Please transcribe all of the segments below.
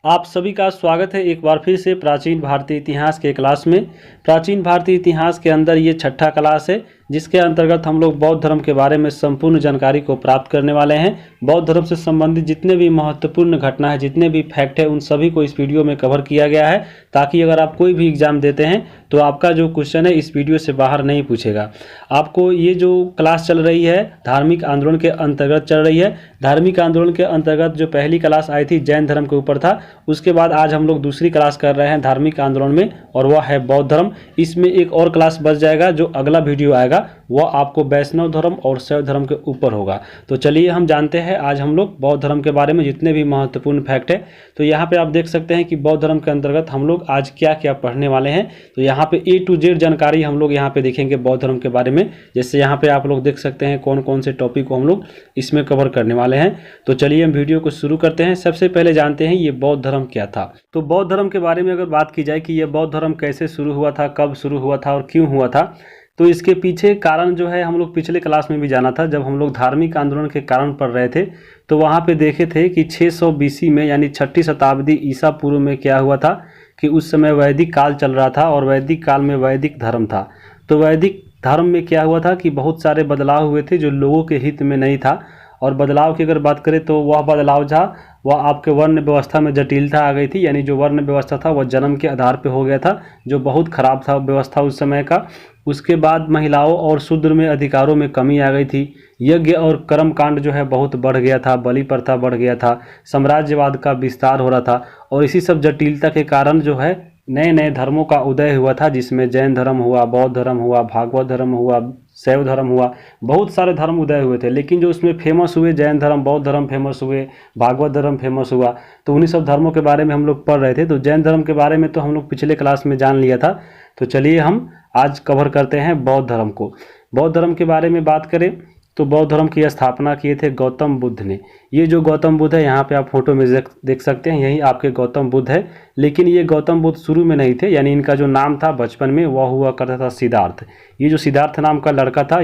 आप सभी का स्वागत है एक बार फिर से प्राचीन भारतीय इतिहास के क्लास में। प्राचीन भारतीय इतिहास के अंदर ये छठा क्लास है जिसके अंतर्गत हम लोग बौद्ध धर्म के बारे में संपूर्ण जानकारी को प्राप्त करने वाले हैं। बौद्ध धर्म से संबंधित जितने भी महत्वपूर्ण घटना है, जितने भी फैक्ट है, उन सभी को इस वीडियो में कवर किया गया है ताकि अगर आप कोई भी एग्जाम देते हैं तो आपका जो क्वेश्चन है इस वीडियो से बाहर नहीं पूछेगा। आपको ये जो क्लास चल रही है धार्मिक आंदोलन के अंतर्गत चल रही है। धार्मिक आंदोलन के अंतर्गत जो पहली क्लास आई थी जैन धर्म के ऊपर था, उसके बाद आज हम लोग दूसरी क्लास कर रहे हैं धार्मिक आंदोलन में और वह है बौद्ध धर्म। इसमें एक और क्लास बच जाएगा, जो अगला वीडियो आएगा वह आपको वैष्णव धर्म और शैव धर्म के ऊपर होगा। तो चलिए हम जानते हैं आज हम लोग बौद्ध धर्म के बारे में जितने भी महत्वपूर्ण फैक्ट है। तो यहाँ पे आप देख सकते हैं कि बौद्ध धर्म के अंतर्गत हम लोग आज क्या क्या पढ़ने वाले हैं। तो यहाँ पे A to Z जानकारी हम लोग यहाँ पे देखेंगे बौद्ध धर्म के बारे में। जैसे यहाँ पे आप लोग देख सकते हैं कौन कौन से टॉपिक को हम लोग इसमें कवर करने वाले हैं। तो चलिए हम वीडियो को शुरू करते हैं। सबसे पहले जानते हैं ये बौद्ध धर्म क्या था। तो बौद्ध धर्म के बारे में अगर बात की जाए कि यह बौद्ध धर्म कैसे शुरू हुआ था, कब शुरू हुआ था और क्यों हुआ था, तो इसके पीछे कारण जो है हम लोग पिछले क्लास में भी जाना था। जब हम लोग धार्मिक आंदोलन के कारण पढ़ रहे थे तो वहाँ पे देखे थे कि 600 BC में यानी 6ठी शताब्दी ईसा पूर्व में क्या हुआ था कि उस समय वैदिक काल चल रहा था और वैदिक काल में वैदिक धर्म था। तो वैदिक धर्म में क्या हुआ था कि बहुत सारे बदलाव हुए थे जो लोगों के हित में नहीं था। और बदलाव की अगर बात करें तो वह बदलाव था वह आपके वर्ण व्यवस्था में जटिलता आ गई थी। यानी जो वर्ण व्यवस्था था वह जन्म के आधार पर हो गया था, जो बहुत खराब था व्यवस्था उस समय का। उसके बाद महिलाओं और शूद्र में अधिकारों में कमी आ गई थी। यज्ञ और कर्म कांड जो है बहुत बढ़ गया था, बलि प्रथा बढ़ गया था, साम्राज्यवाद का विस्तार हो रहा था। और इसी सब जटिलता के कारण जो है नए नए धर्मों का उदय हुआ था, जिसमें जैन धर्म हुआ, बौद्ध धर्म हुआ, भागवत धर्म हुआ, शैव धर्म हुआ, बहुत सारे धर्म उदय हुए थे। लेकिन जो उसमें फेमस हुए जैन धर्म, बौद्ध धर्म फेमस हुए, भागवत धर्म फेमस हुआ। तो उन्हीं सब धर्मों के बारे में हम लोग पढ़ रहे थे। तो जैन धर्म के बारे में तो हम लोग पिछले क्लास में जान लिया था। तो चलिए हम आज कवर करते हैं बौद्ध धर्म को। बौद्ध धर्म के बारे में बात करें तो बौद्ध धर्म की स्थापना किए थे गौतम बुद्ध ने। ये जो गौतम बुद्ध है यहाँ पे आप फोटो में देख सकते हैं, यही आपके गौतम बुद्ध है। लेकिन ये गौतम बुद्ध शुरू में नहीं थे, यानी इनका जो नाम था बचपन में वह हुआ करता था सिद्धार्थ। ये जो सिद्धार्थ नाम का लड़का था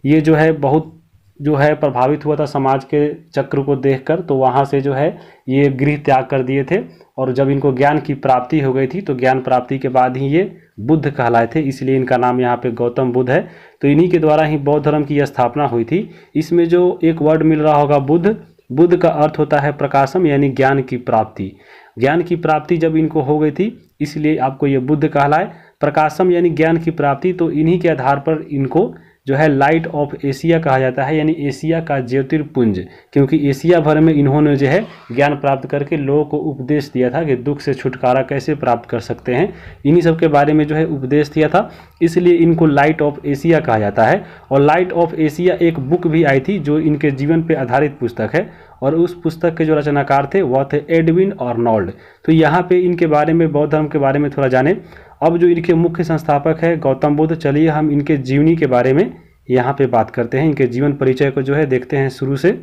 ये जो है बहुत जो है प्रभावित हुआ था समाज के चक्र को देखकर। तो वहाँ से जो है ये गृह त्याग कर दिए थे। और जब इनको ज्ञान की प्राप्ति हो गई थी तो ज्ञान प्राप्ति के बाद ही ये बुद्ध कहलाए थे, इसलिए इनका नाम यहाँ पे गौतम बुद्ध है। तो इन्हीं के द्वारा ही बौद्ध धर्म की स्थापना हुई थी। इसमें जो एक वर्ड मिल रहा होगा बुद्ध, बुद्ध का अर्थ होता है प्रकाशम, यानी ज्ञान की प्राप्ति। ज्ञान की प्राप्ति जब इनको हो गई थी इसलिए आपको ये बुद्ध कहलाए। प्रकाशम यानी ज्ञान की प्राप्ति, तो इन्हीं के आधार पर इनको जो है लाइट ऑफ एशिया कहा जाता है, यानी एशिया का ज्योतिर्पुंज। क्योंकि एशिया भर में इन्होंने जो है ज्ञान प्राप्त करके लोगों को उपदेश दिया था कि दुख से छुटकारा कैसे प्राप्त कर सकते हैं। इन्हीं सब के बारे में जो है उपदेश दिया था, इसलिए इनको लाइट ऑफ एशिया कहा जाता है। और लाइट ऑफ एशिया एक बुक भी आई थी जो इनके जीवन पर आधारित पुस्तक है। और उस पुस्तक के जो रचनाकार थे वह थे एडविन आर्नोल्ड। तो यहाँ पे इनके बारे में बौद्ध धर्म के बारे में थोड़ा जाने। अब जो इनके मुख्य संस्थापक है गौतम बुद्ध, चलिए हम इनके जीवनी के बारे में यहाँ पे बात करते हैं। इनके जीवन परिचय को जो है देखते हैं शुरू से।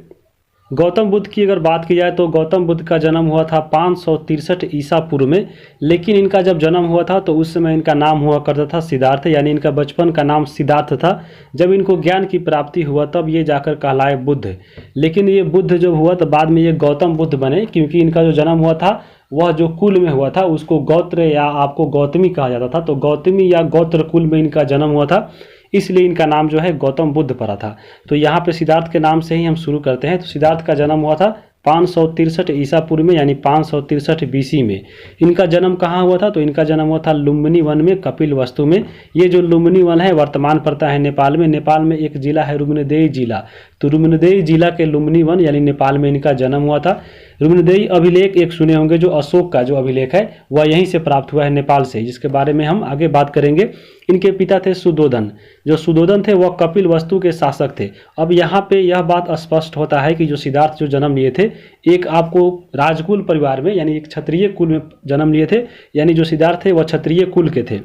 गौतम बुद्ध की अगर बात की जाए तो गौतम बुद्ध का जन्म हुआ था 563 ईसा पूर्व में। लेकिन इनका जब जन्म हुआ था तो उस समय इनका नाम हुआ करता था सिद्धार्थ, यानी इनका बचपन का नाम सिद्धार्थ था। जब इनको ज्ञान की प्राप्ति हुआ तब ये जाकर कहलाए बुद्ध। लेकिन ये बुद्ध जब हुआ तो बाद में ये गौतम बुद्ध बने, क्योंकि इनका जो जन्म हुआ था वह जो कुल में हुआ था उसको गोत्र या आपको गौतमी कहा जाता था। तो गौतमी या गोत्र कुल में इनका जन्म हुआ था, इसलिए इनका नाम जो है गौतम बुद्ध पड़ा था। तो यहाँ पे सिद्धार्थ के नाम से ही हम शुरू करते हैं। तो सिद्धार्थ का जन्म हुआ था 563 ईसा पूर्व में, यानी 563 BC में। इनका जन्म कहाँ हुआ था? तो इनका जन्म हुआ था लुम्बिनी वन में, कपिल वस्तु में। ये जो लुम्बिनी वन है वर्तमान पड़ता है नेपाल में। नेपाल में एक जिला है रुक्मदेही जिला। तो रुक्मदेही जिला के लुम्बिनी वन यानी नेपाल में इनका जन्म हुआ था। रुक्मदेही अभिलेख एक सुने होंगे, जो अशोक का जो अभिलेख है वह यहीं से प्राप्त हुआ है, नेपाल से, जिसके बारे में हम आगे बात करेंगे। इनके पिता थे सुदोधन। जो सुदोधन थे वह कपिल वस्तु के शासक थे। अब यहाँ पे यह बात स्पष्ट होता है कि जो सिद्धार्थ जो जन्म लिए थे एक आपको राजकुल परिवार में, यानी एक क्षत्रिय कुल में जन्म लिए थे। यानी जो सिद्धार्थ थे वह क्षत्रिय कुल के थे।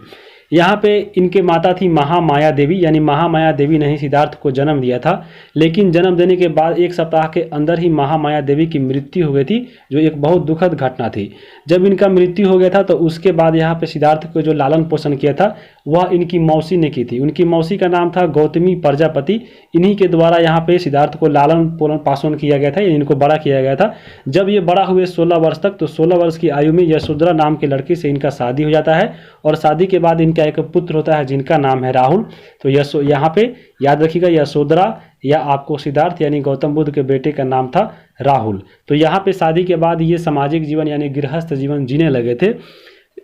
यहाँ पे इनके माता थी महामाया देवी, यानी महामाया देवी ने ही सिद्धार्थ को जन्म दिया था। लेकिन जन्म देने के बाद एक सप्ताह के अंदर ही महामाया देवी की मृत्यु हो गई थी, जो एक बहुत दुखद घटना थी। जब इनका मृत्यु हो गया था तो उसके बाद यहाँ पे सिद्धार्थ को जो लालन पोषण किया था वह इनकी मौसी ने की थी। उनकी मौसी का नाम था गौतमी प्रजापति। इन्हीं के द्वारा यहाँ पे सिद्धार्थ को लालन पालन किया गया था, इनको बड़ा किया गया था। जब ये बड़ा हुए 16 वर्ष तक, तो 16 वर्ष की आयु में यशोधरा नाम के लड़की से इनका शादी हो जाता है और शादी के बाद इनका एक पुत्र होता है जिनका नाम है राहुल। तो यहाँ पे याद रखिएगा, यशोधरा या आपको सिद्धार्थ यानी गौतम बुद्ध के बेटे का नाम था राहुल। तो यहाँ पे शादी के बाद ये सामाजिक जीवन यानी गृहस्थ जीवन जीने लगे थे।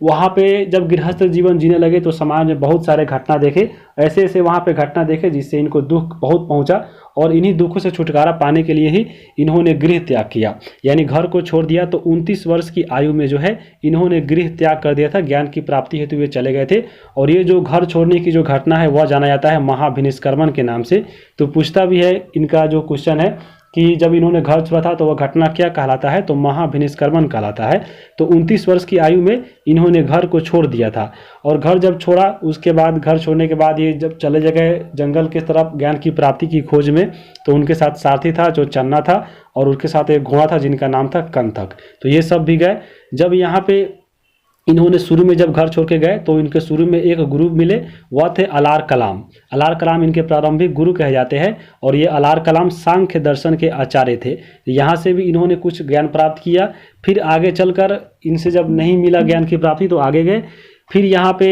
वहाँ पे जब गृहस्थ जीवन जीने लगे तो समाज में बहुत सारे घटना देखे, ऐसे ऐसे वहाँ पे घटना देखे जिससे इनको दुख बहुत पहुँचा और इन्हीं दुखों से छुटकारा पाने के लिए ही इन्होंने गृह त्याग किया, यानी घर को छोड़ दिया। तो 29 वर्ष की आयु में जो है इन्होंने गृह त्याग कर दिया था, ज्ञान की प्राप्ति हेतु वे चले गए थे। और ये जो घर छोड़ने की जो घटना है वह जाना जाता है महाभिनिष्क्रमण के नाम से। तो पूछता भी है, इनका जो क्वेश्चन है कि जब इन्होंने घर छोड़ा था तो वह घटना क्या कहलाता है, तो महाभिनिष्क्रमण कहलाता है। तो 29 वर्ष की आयु में इन्होंने घर को छोड़ दिया था और घर जब छोड़ा उसके बाद, घर छोड़ने के बाद ये जब चले गए जंगल की तरफ ज्ञान की प्राप्ति की खोज में, तो उनके साथ सारथी था जो चन्ना था और उसके साथ एक घोड़ा था जिनका नाम था कंथक। तो ये सब भी गए। जब यहाँ पे इन्होंने शुरू में जब घर छोड़ के गए तो इनके शुरू में एक गुरु मिले, वह थे अलार कलाम। अलार कलाम इनके प्रारंभिक गुरु कहे जाते हैं और ये अलार कलाम सांख्य दर्शन के आचार्य थे। यहाँ से भी इन्होंने कुछ ज्ञान प्राप्त किया। फिर आगे चलकर इनसे जब नहीं मिला ज्ञान की प्राप्ति तो आगे गए। फिर यहाँ पे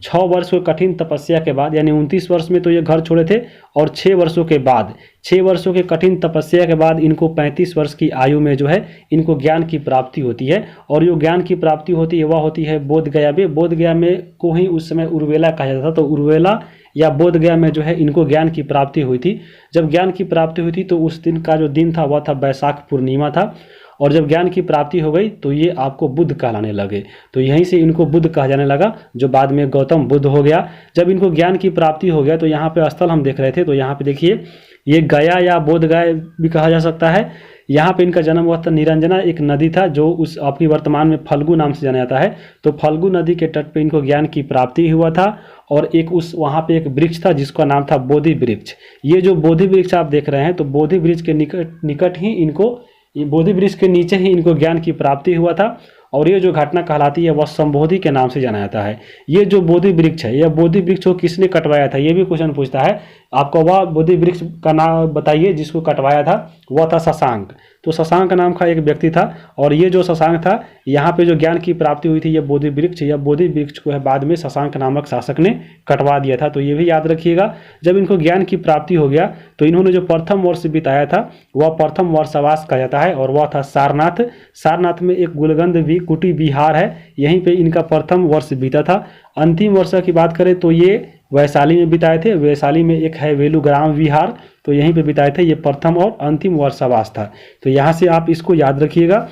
6 वर्ष की कठिन तपस्या के बाद, यानी 29 वर्ष में तो ये घर छोड़े थे और 6 वर्षों के बाद, 6 वर्षों के कठिन तपस्या के बाद इनको 35 वर्ष की आयु में जो है इनको ज्ञान की प्राप्ति होती है। और जो ज्ञान की प्राप्ति होती है वह होती है बोधगया में। बोधगया में को ही उस समय उर्वेला कहा जाता था। तो उर्वेला या बोधगया में जो है इनको ज्ञान की प्राप्ति हुई थी। जब ज्ञान की प्राप्ति हुई थी तो उस दिन का जो दिन था वह था वैशाख पूर्णिमा था। और जब ज्ञान की प्राप्ति हो गई तो ये आपको बुद्ध कहलाने लगे। तो यहीं से इनको बुद्ध कहा जाने लगा, जो बाद में गौतम बुद्ध हो गया। जब इनको ज्ञान की प्राप्ति हो गया तो यहाँ पे स्थल हम देख रहे थे, तो यहाँ पे देखिए ये गया या बोधगया भी कहा जा सकता है। यहाँ पे इनका जन्म हुआ था। निरंजना एक नदी था जो उस अपनी वर्तमान में फल्गु नाम से जाना जाता है। तो फल्गु नदी के तट पे इनको ज्ञान की प्राप्ति हुआ था और एक उस वहाँ पे एक वृक्ष था जिसका नाम था बोधि वृक्ष। ये जो बोधि वृक्ष आप देख रहे हैं, तो बोधि वृक्ष के निकट ही इनको, ये बोधि वृक्ष के नीचे ही इनको ज्ञान की प्राप्ति हुआ था। और ये जो घटना कहलाती है वह संबोधि के नाम से जाना जाता है। ये जो बोधि वृक्ष है, यह बोधि वृक्ष को किसने कटवाया था, ये भी क्वेश्चन पूछता है आपको। वह बोधि वृक्ष का नाम बताइए जिसको कटवाया था। वह था शशांक। तो शशांक नाम का एक व्यक्ति था और ये जो शशांक था, यहाँ पे जो ज्ञान की प्राप्ति हुई थी ये बोधि वृक्ष, या बोधि वृक्ष को है बाद में शशांक नामक शासक ने कटवा दिया था। तो ये भी याद रखिएगा। जब इनको ज्ञान की प्राप्ति हो गया तो इन्होंने जो प्रथम वर्ष बिताया था वह प्रथम वर्षावास कहा जाता है और वह था सारनाथ। सारनाथ में एक गुलगंध भी कुटी विहार है, यहीं पे इनका प्रथम वर्ष बीता था। अंतिम वर्ष की बात करें तो ये वैशाली में बिताए थे। वैशाली में एक है वेलुग्राम विहार, तो यहीं पे बिताए थे। ये प्रथम और अंतिम वर्षावास था। तो यहाँ से आप इसको याद रखिएगा।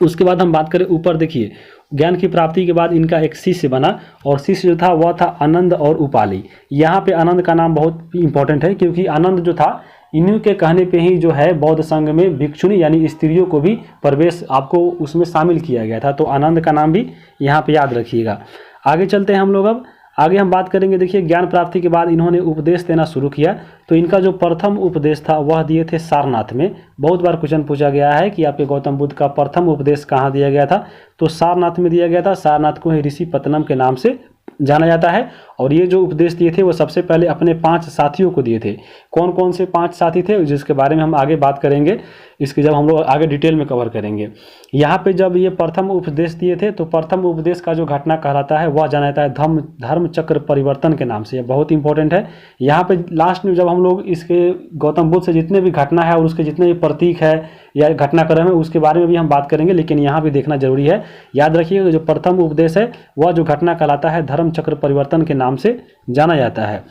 उसके बाद हम बात करें ऊपर, देखिए ज्ञान की प्राप्ति के बाद इनका एक शिष्य बना और शिष्य जो था वह था आनंद और उपाली। यहाँ पे आनंद का नाम बहुत इंपॉर्टेंट है क्योंकि आनंद जो था इन्हीं के कहने पे ही जो है बौद्ध संघ में भिक्षुणी यानी स्त्रियों को भी प्रवेश आपको उसमें शामिल किया गया था। तो आनंद का नाम भी यहाँ पे याद रखिएगा। आगे चलते हैं हम लोग। अब आगे हम बात करेंगे। देखिए ज्ञान प्राप्ति के बाद इन्होंने उपदेश देना शुरू किया। तो इनका जो प्रथम उपदेश था वह दिए थे सारनाथ में। बहुत बार क्वेश्चन पूछा गया है कि आपके गौतम बुद्ध का प्रथम उपदेश कहाँ दिया गया था, तो सारनाथ में दिया गया था। सारनाथ को ही ऋषि पतनम के नाम से जाना जाता है। और ये जो उपदेश दिए थे वो सबसे पहले अपने 5 साथियों को दिए थे। कौन कौन से 5 साथी थे जिसके बारे में हम आगे बात करेंगे, इसके जब हम लोग आगे डिटेल में कवर करेंगे। यहाँ पे जब ये प्रथम उपदेश दिए थे तो प्रथम उपदेश का जो घटना कहलाता है वह जाना जाता है धर्म चक्र परिवर्तन के नाम से। यह बहुत इंपॉर्टेंट है। यहाँ पे लास्ट में जब हम लोग इसके गौतम बुद्ध से जितने भी घटना है और उसके जितने भी प्रतीक है या घटनाक्रम है उसके बारे में भी हम बात करेंगे, लेकिन यहाँ भी देखना जरूरी है। याद रखिएगा जो प्रथम उपदेश है वह जो घटना कहलाता है धर्म चक्र परिवर्तन के नाम से जाना जाता है।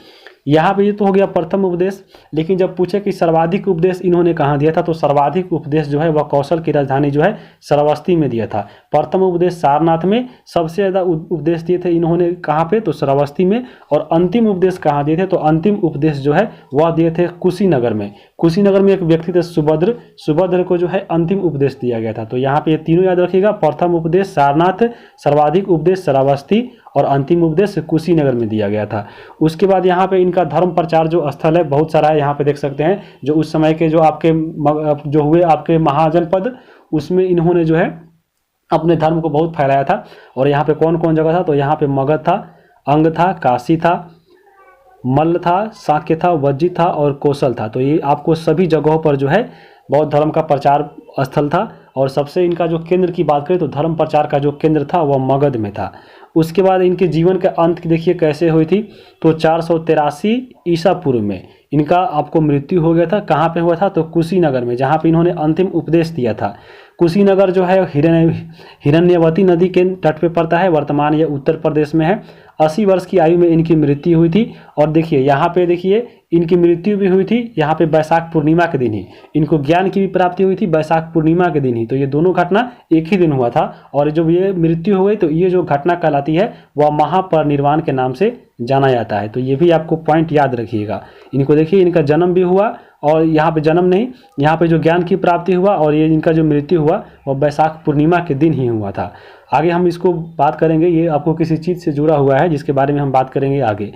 यहाँ पे ये तो हो गया प्रथम उपदेश। लेकिन जब पूछे कि सर्वाधिक उपदेश इन्होंने कहाँ दिया था, तो सर्वाधिक उपदेश जो है वह कौशल की राजधानी जो है श्रावस्ती में दिया था। प्रथम उपदेश सारनाथ में, सबसे ज़्यादा उपदेश दिए थे इन्होंने कहाँ पे, तो श्रावस्ती में। और अंतिम उपदेश कहाँ दिए थे, तो अंतिम उपदेश जो है वह दिए थे कुशीनगर में। कुशीनगर में एक व्यक्ति थे सुभद्र, सुभद्र को जो है अंतिम उपदेश दिया गया था। तो यहाँ पे ये तीनों याद रखिएगा। प्रथम उपदेश सारनाथ, सर्वाधिक उपदेश श्रावस्ती और अंतिम उपदेश कुशीनगर में दिया गया था। उसके बाद यहाँ पे इनका धर्म प्रचार जो स्थल है बहुत सारा है, यहाँ पे देख सकते हैं। जो उस समय के जो आपके जो हुए आपके महाजनपद, उसमें इन्होंने जो है अपने धर्म को बहुत फैलाया था। और यहाँ पे कौन कौन जगह था, तो यहाँ पे मगध था, अंग था, काशी था, मल्ल था, साक्य था, वज्जी था और कौशल था। तो ये आपको सभी जगहों पर जो है बौद्ध धर्म का प्रचार स्थल था। और सबसे इनका जो केंद्र की बात करें तो धर्म प्रचार का जो केंद्र था वह मगध में था। उसके बाद इनके जीवन के अंत की देखिए कैसे हुई थी। तो 483 ईसा पूर्व में इनका आपको मृत्यु हो गया था। कहाँ पे हुआ था? तो कुशीनगर में, जहाँ पे इन्होंने अंतिम उपदेश दिया था। कुशीनगर जो है हिरण्यवती नदी के तट पे पड़ता है, वर्तमान ये उत्तर प्रदेश में है। 80 वर्ष की आयु में इनकी मृत्यु हुई थी। और देखिए यहाँ पे देखिए इनकी मृत्यु भी हुई थी यहाँ पे वैशाख पूर्णिमा के दिन ही। इनको ज्ञान की भी प्राप्ति हुई थी वैशाख पूर्णिमा के दिन ही। तो ये दोनों घटना एक ही दिन हुआ था। और जब ये मृत्यु हो गई तो ये जो घटना कहलाती है वह महापरिनिर्वाण के नाम से जाना जाता है। तो ये भी आपको पॉइंट याद रखिएगा। इनको देखिए इनका जन्म भी हुआ और यहाँ पे जन्म नहीं, यहाँ पे जो ज्ञान की प्राप्ति हुआ और ये इनका जो मृत्यु हुआ वह वैशाख पूर्णिमा के दिन ही हुआ था। आगे हम इसको बात करेंगे, ये आपको किसी चीज़ से जुड़ा हुआ है जिसके बारे में हम बात करेंगे आगे।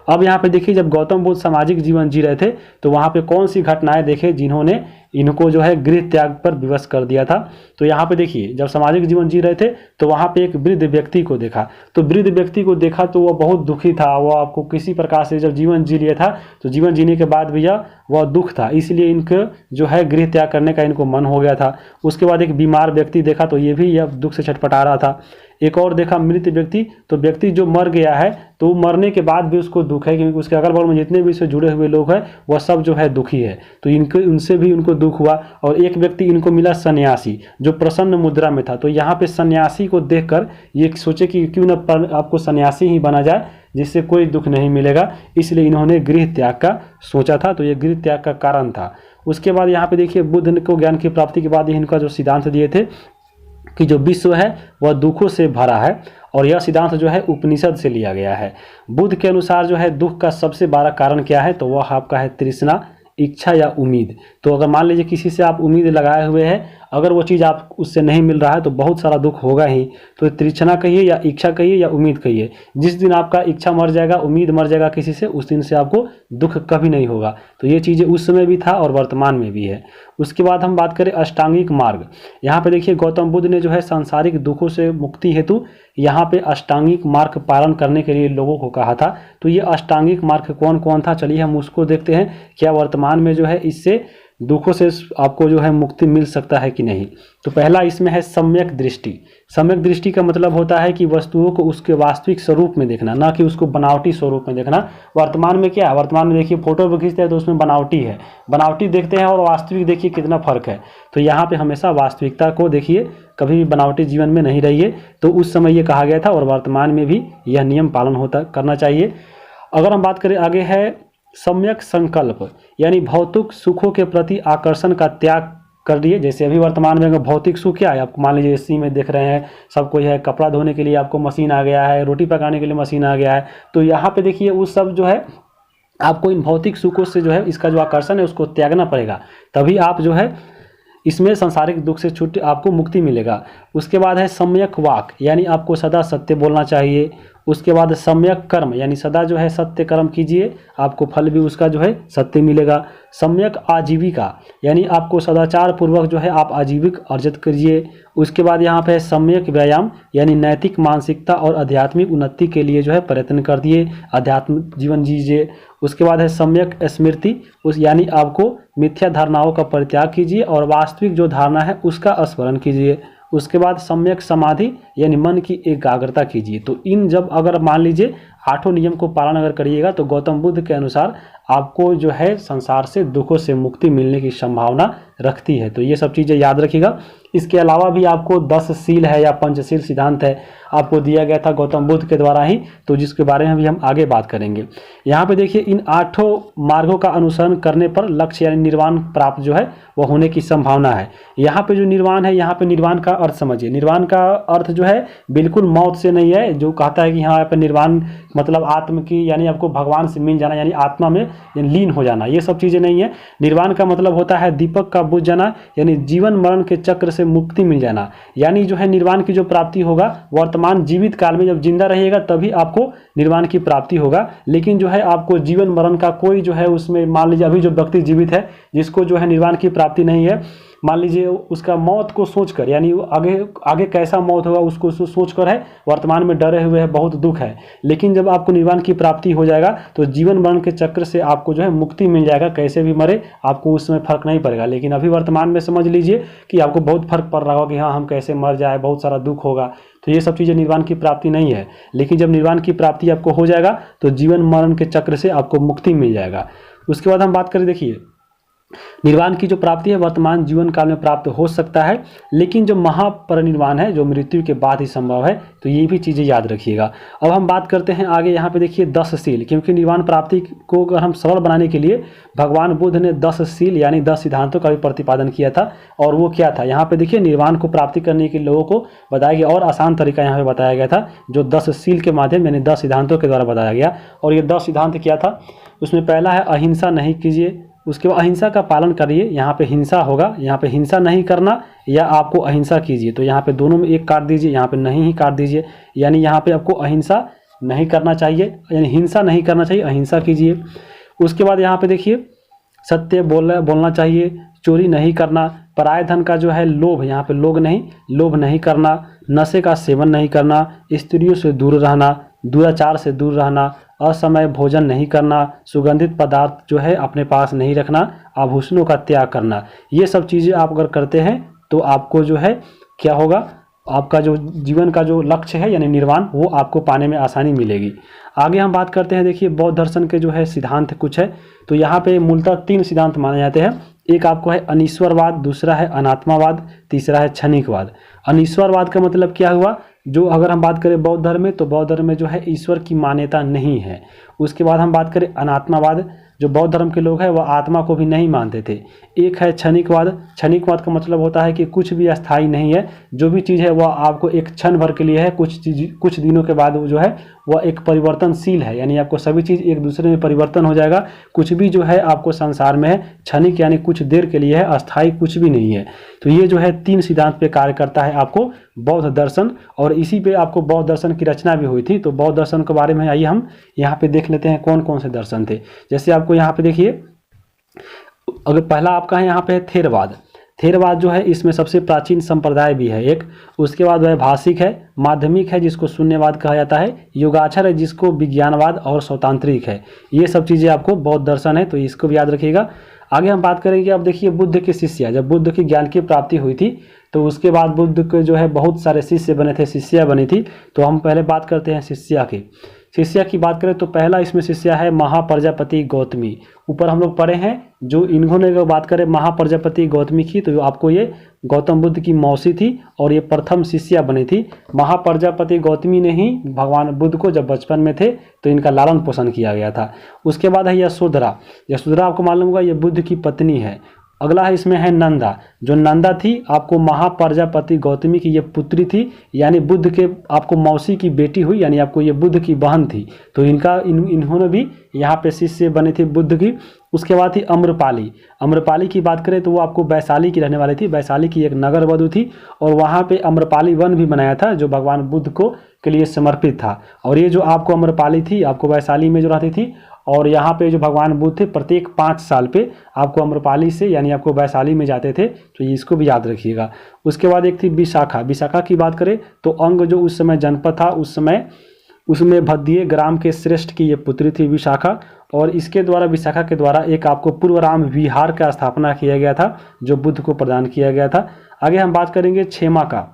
अब यहाँ पे देखिए जब गौतम बुद्ध सामाजिक जीवन जी रहे थे तो वहाँ पे कौन सी घटनाएं देखे जिन्होंने इनको जो है गृह त्याग पर विवश कर दिया था। तो यहाँ पे देखिए जब सामाजिक जीवन जी रहे थे तो वहाँ पे एक वृद्ध व्यक्ति को देखा। तो वृद्ध व्यक्ति को देखा तो वह बहुत दुखी था। वह आपको किसी प्रकार से जब जीवन जी लिया था तो जीवन जीने के बाद भी वह दुख था, इसलिए इनको जो है गृह त्याग करने का इनको मन हो गया था। उसके बाद एक बीमार व्यक्ति देखा तो ये भी यह दुख से छटपटा रहा था। एक और देखा मृत व्यक्ति, तो व्यक्ति जो मर गया है तो मरने के बाद भी उसको दुख है क्योंकि उसके अगल बगल में जितने भी इससे जुड़े हुए लोग हैं वह सब जो है दुखी है। तो इनको उनसे भी उनको दुख हुआ। और एक व्यक्ति इनको मिला सन्यासी जो प्रसन्न मुद्रा में था। तो यहाँ पे सन्यासी को देखकर ये सोचे कि क्यों न आपको सन्यासी ही बना जाए जिससे कोई दुख नहीं मिलेगा, इसलिए इन्होंने गृह त्याग का सोचा था। तो ये गृह त्याग का कारण था। उसके बाद यहाँ पे देखिए बुद्ध को ज्ञान की प्राप्ति के बाद इनका जो सिद्धांत दिए थे कि जो विश्व है वह दुखों से भरा है। और यह सिद्धांत जो है उपनिषद से लिया गया है। बुद्ध के अनुसार जो है दुख का सबसे बड़ा कारण क्या है? तो वह आपका है तृष्णा, इच्छा या उम्मीद। तो अगर मान लीजिए किसी से आप उम्मीद लगाए हुए हैं, अगर वो चीज़ आप उससे नहीं मिल रहा है तो बहुत सारा दुख होगा ही। तो तृष्णा कहिए या इच्छा कहिए या उम्मीद कहिए, जिस दिन आपका इच्छा मर जाएगा, उम्मीद मर जाएगा किसी से, उस दिन से आपको दुख कभी नहीं होगा। तो ये चीज़ें उस समय भी था और वर्तमान में भी है। उसके बाद हम बात करें अष्टांगिक मार्ग। यहाँ पे देखिए गौतम बुद्ध ने जो है सांसारिक दुखों से मुक्ति हेतु यहाँ पे अष्टांगिक मार्ग पालन करने के लिए लोगों को कहा था। तो ये अष्टांगिक मार्ग कौन कौन था, चलिए हम उसको देखते हैं। क्या वर्तमान में जो है इससे दुखों से आपको जो है मुक्ति मिल सकता है कि नहीं। तो पहला इसमें है सम्यक दृष्टि। सम्यक दृष्टि का मतलब होता है कि वस्तुओं को उसके वास्तविक स्वरूप में देखना, ना कि उसको बनावटी स्वरूप में देखना। वर्तमान में क्या है, वर्तमान में देखिए फोटो भी खींचते हैं तो उसमें बनावटी है, बनावटी देखते हैं और वास्तविक देखिए कितना फर्क है। तो यहाँ पे हमेशा वास्तविकता को देखिए, कभी भी बनावटी जीवन में नहीं रहिए। तो उस समय ये कहा गया था और वर्तमान में भी यह नियम पालन करना चाहिए। अगर हम बात करें आगे है सम्यक संकल्प, यानी भौतिक सुखों के प्रति आकर्षण का त्याग कर दिए। जैसे अभी वर्तमान में भौतिक सुख क्या है, आपको मान लीजिए एसी में देख रहे हैं सब कोई है, कपड़ा धोने के लिए आपको मशीन आ गया है, रोटी पकाने के लिए मशीन आ गया है। तो यहाँ पे देखिए उस सब जो है आपको इन भौतिक सुखों से जो है इसका जो आकर्षण है उसको त्यागना पड़ेगा, तभी आप जो है इसमें सांसारिक दुख से छूट आपको मुक्ति मिलेगा। उसके बाद है सम्यक वाक, यानी आपको सदा सत्य बोलना चाहिए। उसके बाद सम्यक कर्म, यानी सदा जो है सत्य कर्म कीजिए, आपको फल भी उसका जो है सत्य मिलेगा। सम्यक आजीविका, यानी आपको सदाचार पूर्वक जो है आप आजीविक अर्जित करिए। उसके बाद यहाँ पे है सम्यक व्यायाम, यानी नैतिक मानसिकता और आध्यात्मिक उन्नति के लिए जो है प्रयत्न कर दिए, आध्यात्मिक जीवन जीजिए। उसके बाद है सम्यक स्मृति, यानी आपको मिथ्या धारणाओं का परित्याग कीजिए और वास्तविक जो धारणा है उसका स्मरण कीजिए। उसके बाद सम्यक समाधि, यानी मन की एकाग्रता कीजिए। तो इन जब अगर मान लीजिए 8 नियम को पालन अगर करिएगा तो गौतम बुद्ध के अनुसार आपको जो है संसार से दुखों से मुक्ति मिलने की संभावना रखती है। तो ये सब चीज़ें याद रखिएगा। इसके अलावा भी आपको 10 शील है या पंचशील सिद्धांत है आपको दिया गया था गौतम बुद्ध के द्वारा ही, तो जिसके बारे में भी हम आगे बात करेंगे। यहाँ पे देखिए इन 8 मार्गों का अनुसरण करने पर लक्ष्य यानी निर्वाण प्राप्त जो है वह होने की संभावना है। यहाँ पे जो निर्वाण है, यहाँ पे निर्वाण का अर्थ समझिए। निर्वाण का अर्थ जो है बिल्कुल मौत से नहीं है, जो कहता है कि यहाँ पे निर्वाण मतलब आत्म की, यानी आपको भगवान से मिल जाना, यानी आत्मा में लीन हो जाना, ये सब चीज़ें नहीं है। निर्वाण का मतलब होता है दीपक का बुझ जाना, यानी जीवन मरण के चक्र से मुक्ति मिल जाना। यानी जो है निर्वाण की जो प्राप्ति होगा वर्तमान जीवित काल में, जब जिंदा रहिएगा तभी आपको निर्वाण की प्राप्ति होगा। लेकिन जो है आपको जीवन मरण का कोई जो है उसमें, मान लीजिए अभी जो व्यक्ति जीवित है जिसको जो है निर्वाण की प्राप्ति नहीं है, मान लीजिए उसका मौत को सोचकर, यानी आगे आगे कैसा मौत होगा उसको सोचकर है, वर्तमान में डरे हुए है, बहुत दुख है। लेकिन जब आपको निर्वाण की प्राप्ति हो जाएगा तो जीवन मरण के चक्र से आपको जो है मुक्ति मिल जाएगा। कैसे भी मरे आपको उस समय फर्क नहीं पड़ेगा। लेकिन अभी वर्तमान में समझ लीजिए कि आपको बहुत फर्क पड़ रहा होगा कि हाँ हम कैसे मर जाए, बहुत सारा दुख होगा। तो ये सब चीज़ें निर्वाण की प्राप्ति नहीं है। लेकिन जब निर्वाण की प्राप्ति आपको हो जाएगा तो जीवन मरण के चक्र से आपको मुक्ति मिल जाएगा। उसके बाद हम बात करें, देखिए निर्वाण की जो प्राप्ति है वर्तमान जीवन काल में प्राप्त हो सकता है, लेकिन जो महापरिनिर्वाण है जो मृत्यु के बाद ही संभव है। तो ये भी चीज़ें याद रखिएगा। अब हम बात करते हैं आगे, यहाँ पे देखिए 10 सील, क्योंकि निर्वाण प्राप्ति को अगर हम सरल बनाने के लिए भगवान बुद्ध ने 10 सील यानी 10 सिद्धांतों का भी प्रतिपादन किया था। और वो क्या था, यहाँ पे देखिए निर्वाण को प्राप्ति करने के लोगों को बताया गया और आसान तरीका यहाँ पे बताया गया था, जो 10 सील के माध्यम यानी 10 सिद्धांतों के द्वारा बताया गया। और ये 10 सिद्धांत क्या था, उसमें पहला है अहिंसा नहीं कीजिए, उसके बाद अहिंसा का पालन करिए। यहाँ पे हिंसा होगा, यहाँ पे हिंसा नहीं करना या आपको अहिंसा कीजिए, तो यहाँ पे दोनों में एक काट दीजिए, यहाँ पे नहीं ही काट दीजिए। यानी यहाँ पे आपको अहिंसा नहीं करना चाहिए, यानी हिंसा नहीं करना चाहिए, अहिंसा कीजिए। उसके बाद यहाँ पे देखिए सत्य बोलना चाहिए, चोरी नहीं करना, पराये धन का जो है लोभ, यहाँ पे लोभ नहीं करना, नशे का सेवन नहीं करना, स्त्रियों से दूर रहना, दुराचार से दूर रहना, असमय भोजन नहीं करना, सुगंधित पदार्थ जो है अपने पास नहीं रखना, आभूषणों का त्याग करना। ये सब चीज़ें आप अगर करते हैं तो आपको जो है क्या होगा, आपका जो जीवन का जो लक्ष्य है यानी निर्वाण वो आपको पाने में आसानी मिलेगी। आगे हम बात करते हैं, देखिए बौद्ध दर्शन के जो है सिद्धांत कुछ है। तो यहाँ पे मूलतः 3 सिद्धांत माने जाते हैं। एक आपको है अनीश्वरवाद, दूसरा है अनात्मावाद, तीसरा है क्षणिकवाद। अनीश्वरवाद का मतलब क्या हुआ, जो अगर हम बात करें बौद्ध धर्म में तो बौद्ध धर्म में जो है ईश्वर की मान्यता नहीं है। उसके बाद हम बात करें अनात्मावाद, जो बौद्ध धर्म के लोग हैं वह आत्मा को भी नहीं मानते थे। एक है क्षणिकवाद, क्षणिकवाद का मतलब होता है कि कुछ भी अस्थायी नहीं है, जो भी चीज़ है वह आपको एक क्षण भर के लिए है, कुछ दिनों के बाद जो है वह एक परिवर्तनशील है, यानी आपको सभी चीज़ एक दूसरे में परिवर्तन हो जाएगा। कुछ भी जो है आपको संसार में है क्षणिक यानी कुछ देर के लिए है, अस्थायी कुछ भी नहीं है। तो ये जो है 3 सिद्धांत पे कार्य करता है आपको बौद्ध दर्शन, और इसी पे आपको बौद्ध दर्शन की रचना भी हुई थी। तो बौद्ध दर्शन के बारे में आइए हम यहाँ पे देख लेते हैं कौन कौन से दर्शन थे। जैसे आपको यहाँ पे देखिए, अगर पहला आपका है यहाँ पे थेरवाद। थेरवाद जो है इसमें सबसे प्राचीन संप्रदाय भी है एक। उसके बाद वह भाषिक है, माध्यमिक है जिसको शून्यवाद कहा जाता है, योगाक्षर है जिसको विज्ञानवाद और स्वतांत्रिक है। ये सब चीज़ें आपको बौद्ध दर्शन है, तो इसको भी याद रखिएगा। आगे हम बात करेंगे, अब देखिए बुद्ध के शिष्य, जब बुद्ध की ज्ञान की प्राप्ति हुई थी तो उसके बाद बुद्ध के जो है बहुत सारे शिष्य बने थे, शिष्या बनी थी। तो हम पहले बात करते हैं शिष्या की। शिष्या की बात करें तो पहला इसमें शिष्या है महाप्रजापति गौतमी। ऊपर हम लोग पढ़े हैं, जो इन्होंने अगर बात करें महाप्रजापति गौतमी की तो आपको ये गौतम बुद्ध की मौसी थी और ये प्रथम शिष्या बनी थी। महाप्रजापति गौतमी ने ही भगवान बुद्ध को जब बचपन में थे तो इनका लालन पोषण किया गया था। उसके बाद है यशोधरा। यशोधरा आपको मालूम होगा ये बुद्ध की पत्नी है। अगला है इसमें है नंदा। जो नंदा थी आपको महाप्रजापति गौतमी की ये पुत्री थी, यानी बुद्ध के आपको मौसी की बेटी हुई, यानी आपको ये बुद्ध की बहन थी। तो इन्होंने भी यहाँ पे शिष्य बने थे बुद्ध की। उसके बाद थी अम्रपाली। अम्रपाली की बात करें तो वो आपको वैशाली की रहने वाली थी। वैशाली की एक नगर वधु थी और वहाँ पे अम्रपाली वन भी बनाया था जो भगवान बुद्ध को के लिए समर्पित था। और ये जो आपको अम्रपाली थी आपको वैशाली में जो रहती थी, और यहाँ पे जो भगवान बुद्ध थे प्रत्येक 5 साल पे आपको अम्रपाली से यानी आपको वैशाली में जाते थे। तो ये इसको भी याद रखिएगा। उसके बाद एक थी विशाखा। विशाखा की बात करें तो अंग जो उस समय जनपद था उस समय उसमें भद्दिये ग्राम के श्रेष्ठ की ये पुत्री थी विशाखा। और इसके द्वारा विशाखा के द्वारा एक आपको पूर्वराम विहार का स्थापना किया गया था जो बुद्ध को प्रदान किया गया था। आगे हम बात करेंगे क्षेमा का।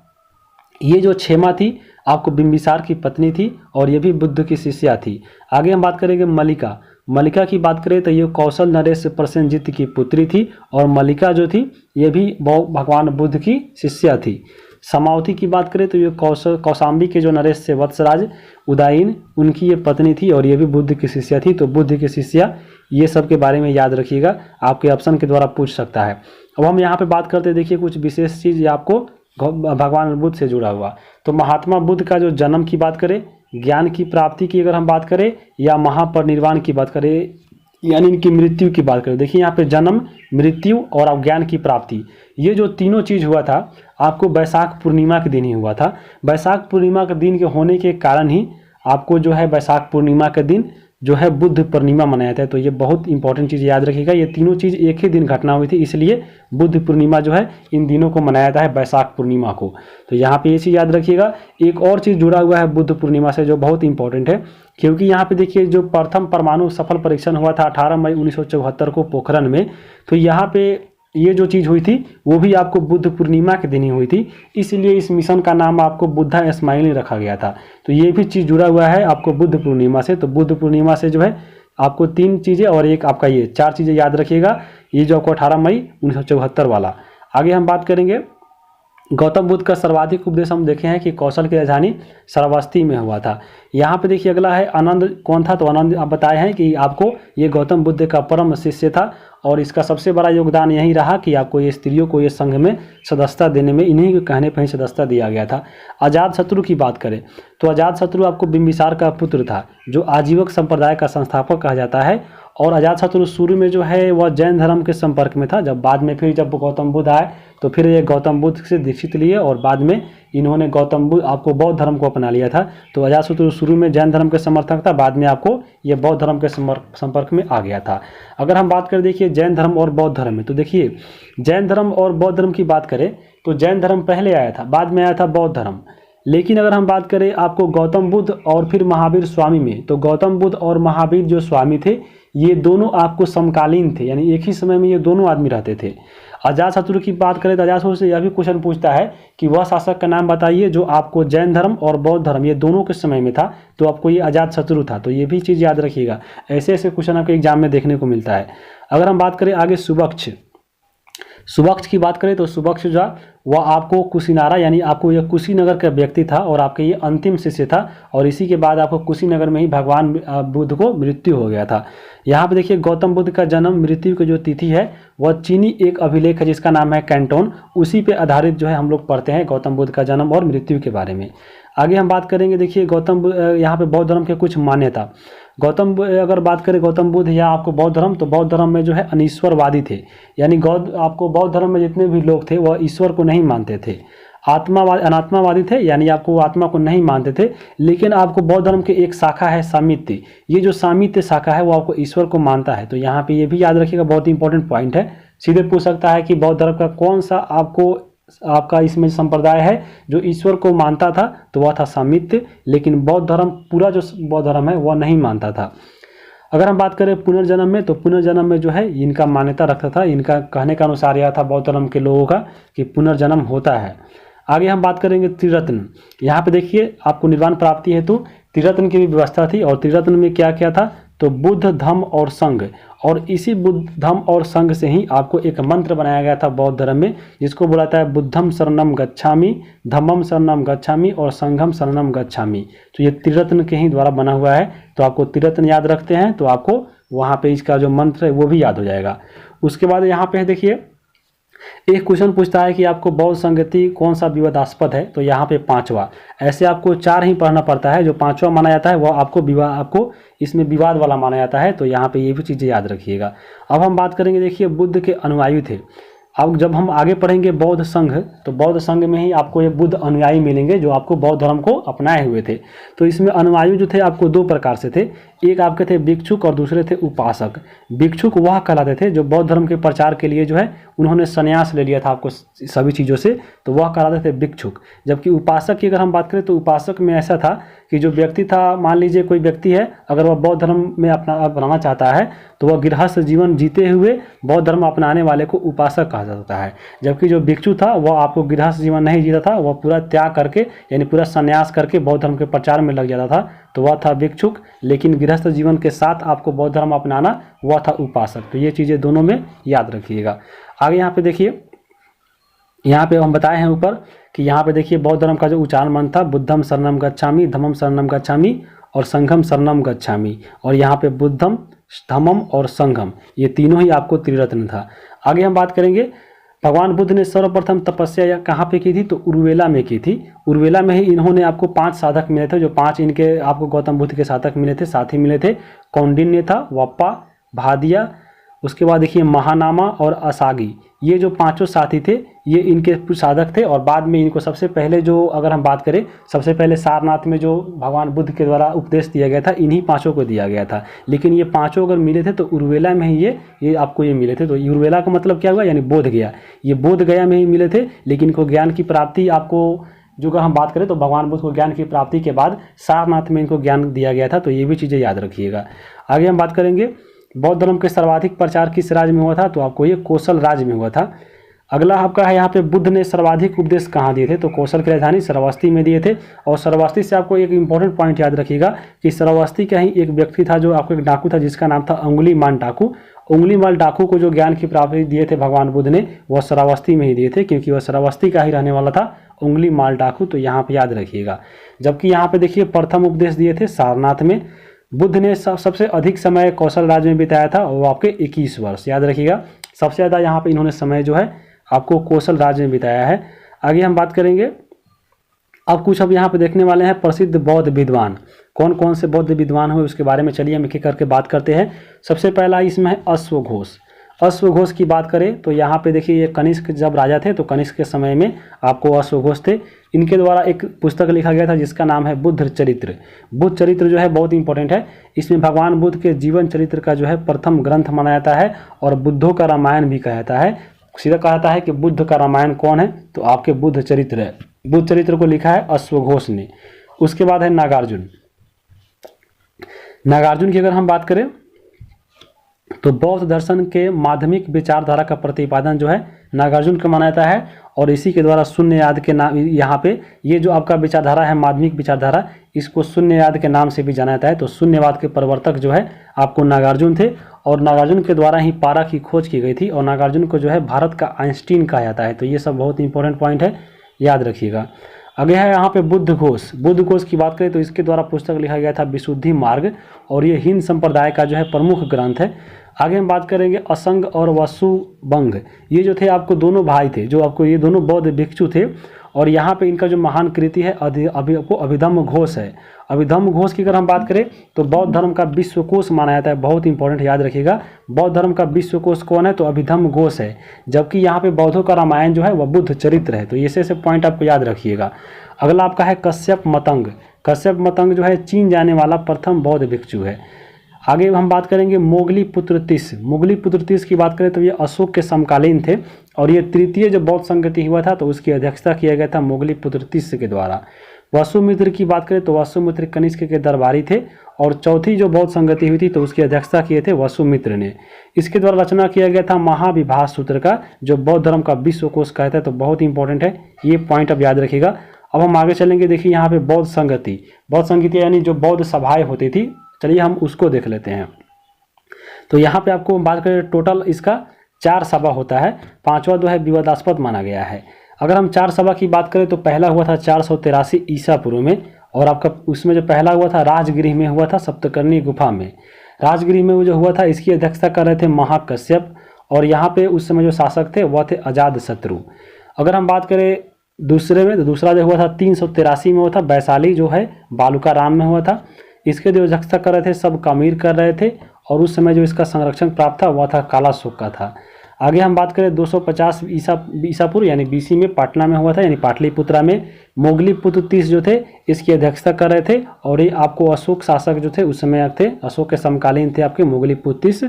ये जो क्षेमा थी आपको बिंबिसार की पत्नी थी और ये भी बुद्ध की शिष्या थी। आगे हम बात करेंगे मल्लिका। मल्लिका की बात करें तो ये कौशल नरेश प्रसेनजित की पुत्री थी और मल्लिका जो थी ये भी भगवान बुद्ध की शिष्या थी। समावती की बात करें तो ये कौशाम्बी के जो नरेश से वत्सराज उदायीन उनकी ये पत्नी थी और ये भी बुद्ध की शिष्या थी। तो बुद्ध की शिष्या ये सब के बारे में याद रखिएगा, आपके ऑप्शन के द्वारा पूछ सकता है। अब हम यहाँ पे बात करते हैं, देखिए कुछ विशेष चीज़ आपको भगवान बुद्ध से जुड़ा हुआ। तो महात्मा बुद्ध का जो जन्म की बात करें, ज्ञान की प्राप्ति की अगर हम बात करें या महापरिनिर्वाण की बात करें यानी इनकी मृत्यु की बात करें, देखिए यहाँ पे जन्म, मृत्यु और अब ज्ञान की प्राप्ति, ये जो तीनों चीज़ हुआ था आपको वैशाख पूर्णिमा के दिन ही हुआ था। वैशाख पूर्णिमा के दिन के होने के कारण ही आपको जो है वैशाख पूर्णिमा के दिन जो है बुद्ध पूर्णिमा मनाया जाता है। तो ये बहुत इंपॉर्टेंट चीज़ याद रखिएगा, ये तीनों चीज़ एक ही दिन घटना हुई थी, इसलिए बुद्ध पूर्णिमा जो है इन दिनों को मनाया जाता है, बैसाख पूर्णिमा को। तो यहाँ पे ये चीज़ याद रखिएगा। एक और चीज़ जुड़ा हुआ है बुद्ध पूर्णिमा से जो बहुत इंपॉर्टेंट है, क्योंकि यहाँ पे देखिए जो प्रथम परमाणु सफल परीक्षण हुआ था 18 मई 1974 को पोखरण में, तो यहाँ पे ये जो चीज़ हुई थी वो भी आपको बुद्ध पूर्णिमा के दिन ही हुई थी, इसलिए इस मिशन का नाम आपको बुद्धा स्माइलिंग रखा गया था। तो ये भी चीज़ जुड़ा हुआ है आपको बुद्ध पूर्णिमा से। तो बुद्ध पूर्णिमा से जो है आपको 3 चीज़ें और एक आपका ये 4 चीज़ें याद रखिएगा, ये जो आपको 18 मई 1974 वाला। आगे हम बात करेंगे गौतम बुद्ध का सर्वाधिक उपदेश हम देखे हैं कि कौशल की राजधानी श्रावस्ती में हुआ था। यहाँ पे देखिए अगला है आनंद कौन था, तो आनंद आप बताए हैं कि आपको ये गौतम बुद्ध का परम शिष्य था और इसका सबसे बड़ा योगदान यही रहा कि आपको ये स्त्रियों को ये संघ में सदस्यता देने में, इन्हीं के कहने पर ही सदस्यता दिया गया था। अजातशत्रु की बात करें तो अजातशत्रु आपको बिंबिसार का पुत्र था, जो आजीवक संप्रदाय का संस्थापक कहा जाता है। और अजातशत्रु शुरू में जो है वह जैन धर्म के संपर्क में था, जब बाद में फिर जब गौतम बुद्ध आए तो फिर ये गौतम बुद्ध से दीक्षित लिए और बाद में इन्होंने गौतम बुद्ध आपको बौद्ध धर्म को अपना लिया था। तो अजातशत्रु शुरू में जैन धर्म के समर्थक था, बाद में आपको ये बौद्ध धर्म के संपर्क में आ गया था। अगर हम बात करें देखिए जैन धर्म और बौद्ध धर्म में, तो देखिए जैन धर्म और बौद्ध धर्म की बात करें तो जैन धर्म पहले आया था, बाद में आया था बौद्ध धर्म। लेकिन अगर हम बात करें आपको गौतम बुद्ध और फिर महावीर स्वामी में, तो गौतम बुद्ध और महावीर जो स्वामी थे ये दोनों आपको समकालीन थे, यानी एक ही समय में ये दोनों आदमी रहते थे। अजातशत्रु की बात करें तो अजातशत्रु से यह भी क्वेश्चन पूछता है कि वह शासक का नाम बताइए जो आपको जैन धर्म और बौद्ध धर्म ये दोनों के समय में था, तो आपको ये अजातशत्रु था। तो ये भी चीज़ याद रखिएगा, ऐसे ऐसे क्वेश्चन आपके एग्जाम में देखने को मिलता है। अगर हम बात करें आगे सुबक्ष की बात करें तो सुबक्ष जो वह आपको कुशीनारा, यानी आपको यह कुशीनगर का व्यक्ति था और आपके ये अंतिम शिष्य था, और इसी के बाद आपको कुशीनगर में ही भगवान बुद्ध को मृत्यु हो गया था। यहाँ पे देखिए गौतम बुद्ध का जन्म मृत्यु की जो तिथि है वह चीनी एक अभिलेख है जिसका नाम है कैंटोन, उसी पे आधारित जो है हम लोग पढ़ते हैं गौतम बुद्ध का जन्म और मृत्यु के बारे में। आगे हम बात करेंगे देखिए गौतम यहाँ पे बौद्ध धर्म के कुछ मान्यता। अगर बात करें गौतम बुद्ध या आपको बौद्ध धर्म, तो बौद्ध धर्म में जो है अनीश्वरवादी थे, यानी आपको बौद्ध धर्म में जितने भी लोग थे वह ईश्वर को नहीं मानते थे। अनात्मावादी थे, यानी आपको आत्मा को नहीं मानते थे। लेकिन आपको बौद्ध धर्म के एक शाखा है सामित्य, ये जो सामित्य शाखा है वो आपको ईश्वर को मानता है। तो यहाँ पे ये भी याद रखिएगा, बहुत इंपॉर्टेंट पॉइंट है। सीधे पूछ सकता है कि बौद्ध धर्म का कौन सा आपका इसमें संप्रदाय है जो ईश्वर को मानता था, तो वह था सामित्य। लेकिन बौद्ध धर्म पूरा जो बौद्ध धर्म है वह नहीं मानता था। अगर हम बात करें पुनर्जन्म में, तो पुनर्जन्म में जो है इनका मान्यता रखता था, इनका कहने का अनुसार यह था बौद्ध धर्म के लोगों का कि पुनर्जन्म होता है। आगे हम बात करेंगे त्रिरत्न। यहाँ पे देखिए आपको निर्वाण प्राप्ति हेतु त्रिरत्न की भी व्यवस्था थी, और त्रिरत्न में क्या क्या था, तो बुद्ध धम्म और संघ, और इसी बुद्ध धम्म और संघ से ही आपको एक मंत्र बनाया गया था बौद्ध धर्म में, जिसको बुलाता है बुद्धम शरणम गच्छामि, धम्मम शरणम गच्छामि और संघम शरणम गच्छामि। तो ये त्रिरत्न के ही द्वारा बना हुआ है। तो आपको त्रिरत्न याद रखते हैं तो आपको वहाँ पे इसका जो मंत्र है वो भी याद हो जाएगा। उसके बाद यहाँ पे देखिए एक क्वेश्चन पूछता है कि आपको बौद्ध संगति कौन सा विवादास्पद है, तो यहाँ पे 5वां, ऐसे आपको 4 ही पढ़ना पड़ता है। जो 5वां माना जाता है वह आपको इसमें विवाद वाला माना जाता है। तो यहाँ पे ये भी चीज़ें याद रखिएगा। अब हम बात करेंगे देखिए बुद्ध के अनुयायी थे। अब जब हम आगे पढ़ेंगे बौद्ध संघ, तो बौद्ध संघ में ही आपको ये बुद्ध अनुयायी मिलेंगे जो आपको बौद्ध धर्म को अपनाए हुए थे। तो इसमें अनुयायी जो थे आपको 2 प्रकार से थे, एक आपके थे भिक्षुक और दूसरे थे उपासक। भिक्षुक वह कहलाते थे जो बौद्ध धर्म के प्रचार के लिए जो है उन्होंने संन्यास ले लिया था आपको सभी चीज़ों से, तो वह कहलाते थे भिक्षुक। जबकि उपासक की अगर हम बात करें तो उपासक में ऐसा था कि जो व्यक्ति था, मान लीजिए कोई व्यक्ति है अगर वह बौद्ध धर्म में अपनाना चाहता है तो वह गृहस्थ जीवन जीते हुए बौद्ध धर्म अपनाने वाले को उपासक कहा जाता है। जबकि जो भिक्षु था वह आपको गृहस्थ जीवन नहीं जीता था, वह पूरा त्याग करके यानी पूरा संन्यास करके बौद्ध धर्म के प्रचार में लग जाता था, तो वह था भिक्षुक। लेकिन गृहस्थ जीवन के साथ आपको बौद्ध धर्म अपनाना वह था उपासक। तो ये चीज़ें दोनों में याद रखिएगा। आगे यहाँ पे देखिए, यहाँ पे हम बताए हैं ऊपर कि यहाँ पे देखिए बौद्ध धर्म का जो उच्चारण मंत्र था बुद्धम शरणम गच्छामि, धम्मम शरणम गच्छामि और संघम शरणम गच्छामि, और यहाँ पे बुद्धम, धम्मम और संघम ये तीनों ही आपको त्रिरत्न था। आगे हम बात करेंगे भगवान बुद्ध ने सर्वप्रथम तपस्या यहाँ पे की थी, तो उर्वेला में की थी। उर्वेला में ही इन्होंने आपको 5 साधक मिले थे, जो 5 इनके आपको गौतम बुद्ध के साधक मिले थे, साथी मिले थे। कौंडिन्य था, वप्पा, भादिया, उसके बाद देखिए महानामा और असागी, ये जो 5 साथी थे ये इनके साधक थे। और बाद में इनको सबसे पहले जो अगर हम बात करें, सबसे पहले सारनाथ में जो भगवान बुद्ध के द्वारा उपदेश दिया गया था, इन्हीं पांचों को दिया गया था। लेकिन ये पांचों अगर मिले थे तो उर्वेला में ही ये आपको ये मिले थे। तो उर्वेला का मतलब क्या हुआ, यानी बोध गया। ये बोध गया में ही मिले थे, लेकिन इनको ज्ञान की प्राप्ति आपको जो अगर हम बात करें तो भगवान बुद्ध को ज्ञान की प्राप्ति के बाद सारनाथ में इनको ज्ञान दिया गया था। तो ये भी चीज़ें याद रखिएगा। आगे हम बात करेंगे बौद्ध धर्म के सर्वाधिक प्रचार किस राज्य में हुआ था, तो आपको ये कौशल राज्य में हुआ था। अगला आपका है यहाँ पे बुद्ध ने सर्वाधिक उपदेश कहाँ दिए थे, तो कौशल की राजधानी श्रावस्ती में दिए थे। और श्रावस्ती से आपको एक इंपॉर्टेंट पॉइंट याद रखिएगा कि श्रावस्ती का ही एक व्यक्ति था जो आपको एक डाकू था जिसका नाम था अंगुलीमाल डाकू। अंगुलीमाल डाकू को जो ज्ञान की प्राप्ति दिए थे भगवान बुद्ध ने, वह श्रावस्ती में ही दिए थे, क्योंकि वह श्रावस्ती का ही रहने वाला था अंगुलीमाल डाकू। तो यहाँ पे याद रखिएगा। जबकि यहाँ पे देखिए प्रथम उपदेश दिए थे सारनाथ में। बुद्ध ने सबसे अधिक समय कौशल राज्य में बिताया था, और वो आपके 21 वर्ष, याद रखिएगा। सबसे ज़्यादा यहाँ पे इन्होंने समय जो है आपको कौशल राज्य में बिताया है। आगे हम बात करेंगे, अब कुछ अब यहाँ पे देखने वाले हैं प्रसिद्ध बौद्ध विद्वान। कौन कौन से बौद्ध विद्वान हुए उसके बारे में चलिए हम एक एक करके बात करते हैं। सबसे पहला इसमें है अश्वघोष। अश्वघोष की बात करें तो यहाँ पे देखिए ये कनिष्क जब राजा थे तो कनिष्क के समय में आपको अश्वघोष थे। इनके द्वारा एक पुस्तक लिखा गया था जिसका नाम है बुद्ध चरित्र। बुद्ध चरित्र जो है बहुत इंपॉर्टेंट है। इसमें भगवान बुद्ध के जीवन चरित्र का जो है प्रथम ग्रंथ माना जाता है, और बुद्धों का रामायण भी कहा जाता है। सीधा कहा जाता है कि बुद्ध का रामायण कौन है, तो आपके बुद्ध चरित्र है। बुद्ध चरित्र को लिखा है अश्वघोष ने। उसके बाद है नागार्जुन। नागार्जुन की अगर हम बात करें तो बौद्ध दर्शन के माध्यमिक विचारधारा का प्रतिपादन जो है नागार्जुन का माना जाता है, और इसी के द्वारा शून्यवाद के नाम, यहाँ पे ये जो आपका विचारधारा है माध्यमिक विचारधारा, इसको शून्यवाद के नाम से भी जाना जाता है। तो शून्यवाद के प्रवर्तक जो है आपको नागार्जुन थे, और नागार्जुन के द्वारा ही पारा की खोज की गई थी, और नागार्जुन को जो है भारत का आइंस्टीन कहा जाता है। तो ये सब बहुत इंपॉर्टेंट पॉइंट है, याद रखिएगा। आगे है यहाँ पे बुद्ध घोष। बुद्ध घोष की बात करें तो इसके द्वारा पुस्तक लिखा गया था विशुद्धि मार्ग, और ये हिंद संप्रदाय का जो है प्रमुख ग्रंथ है। आगे हम बात करेंगे असंग और वसुबंग। ये जो थे आपको दोनों भाई थे, जो आपको ये दोनों बौद्ध भिक्षु थे, और यहाँ पे इनका जो महान कृति है अभिधम्म घोष है। अभिधम्म घोष की अगर हम बात करें तो बौद्ध धर्म का विश्वकोश माना जाता है। बहुत इंपॉर्टेंट, याद रखिएगा। बौद्ध धर्म का विश्वकोश कौन है, तो अभिधम्म घोष है। जबकि यहाँ पे बौद्धों का रामायण जो है वह बुद्ध चरित्र है। तो ये से पॉइंट आपको याद रखिएगा। अगला आपका है कश्यप मतंग। कश्यप मतंग जो है चीन जाने वाला प्रथम बौद्ध भिक्षु है। आगे हम बात करेंगे मोगली पुत्र तीस। मोगली पुत्र तीस की बात करें तो ये अशोक के समकालीन थे, और ये तृतीय जो बौद्ध संगति हुआ था तो उसकी अध्यक्षता किया गया था मोगली पुत्र तीस के द्वारा। वसुमित्र की बात करें तो वसुमित्र कनिष्क के दरबारी थे, और चौथी जो बौद्ध संगति हुई थी तो उसकी अध्यक्षता किए थे वसुमित्र ने। इसके द्वारा रचना किया गया था महाविभाष सूत्र का, जो बौद्ध धर्म का विश्वकोश कहता है। तो बहुत इंपॉर्टेंट है, ये पॉइंट अब याद रखिएगा। अब हम आगे चलेंगे। देखिए यहाँ पे बौद्ध संगति, बौद्ध संगति यानी जो बौद्ध सभाएं होती थी, चलिए हम उसको देख लेते हैं। तो यहाँ पे आपको बात करें टोटल इसका 4 सभा होता है, 5वां जो है विवादास्पद माना गया है। अगर हम 4 सभा की बात करें तो पहला हुआ था 483 ईसा पूर्व में, और आपका उसमें जो पहला हुआ था राजगृह में हुआ था, सप्तकर्णी गुफा में। राजगृह में वो जो हुआ था इसकी अध्यक्षता कर रहे थे महाकश्यप, और यहाँ पे उस समय जो शासक थे वह थे अजातशत्रु। अगर हम बात करें दूसरे में, तो दूसरा जो हुआ था 383 में हुआ था, वैशाली जो है बालूकाराम में हुआ था। इसके जो अध्यक्षता कर रहे थे सब कामिर कर रहे थे, और उस समय जो इसका संरक्षण प्राप्त था वह था कालाशोक का था। आगे हम बात करें 250 ईसा पूर्व यानी बीसी में पाटना में हुआ था, यानी पाटलिपुत्रा में। मोगली पुत्र तीस जो थे इसकी अध्यक्षता कर रहे थे, और ये आपको अशोक शासक जो थे उस समय थे, अशोक के समकालीन थे आपके मोगली पुत्र तीस।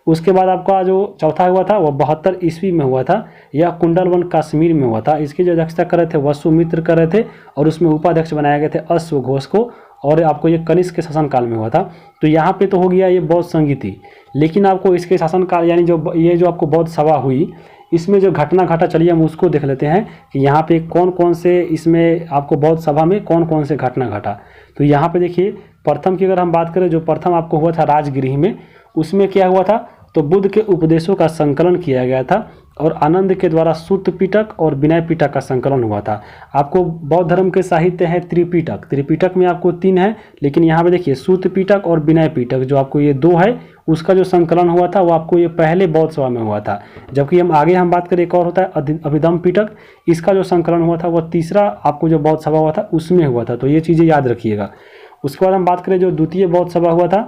उसके बाद आपका जो चौथा हुआ था वह 72 ईस्वी में हुआ था, यह कुंडलवन कश्मीर में हुआ था। इसकी जो अध्यक्षता कर रहे थे वसुमित्र कर रहे थे, और उसमें उपाध्यक्ष बनाए गए थे अश्वघोष को, और आपको ये कनिष्क के शासनकाल में हुआ था। तो यहाँ पे तो हो गया ये बौद्ध संगीति, लेकिन आपको इसके शासनकाल यानी जो ये जो आपको बौद्ध सभा हुई इसमें जो घटना घटा, चलिए हम उसको देख लेते हैं कि यहाँ पे कौन कौन से इसमें आपको बौद्ध सभा में कौन कौन से घटना घटा। तो यहाँ पे देखिए प्रथम की अगर हम बात करें, जो प्रथम आपको हुआ था राजगृह में, उसमें क्या हुआ था, तो बुद्ध के उपदेशों का संकलन किया गया था, और आनंद के द्वारा सूत पिटक और विनय पिटक का संकलन हुआ था। आपको बौद्ध धर्म के साहित्य है त्रिपिटक, त्रिपिटक में आपको 3 है, लेकिन यहाँ पे देखिए सूत पिटक और विनय पिटक जो आपको ये 2 है, उसका जो संकलन हुआ था वो आपको ये पहले बौद्ध सभा में हुआ था। जबकि हम आगे हम बात करें एक और होता है अभिधम्म पिटक, इसका जो संकलन हुआ था वह तीसरा आपको जो बौद्ध सभा हुआ था उसमें हुआ था। तो ये चीज़ें याद रखिएगा। उसके बाद हम बात करें जो द्वितीय बौद्ध सभा हुआ था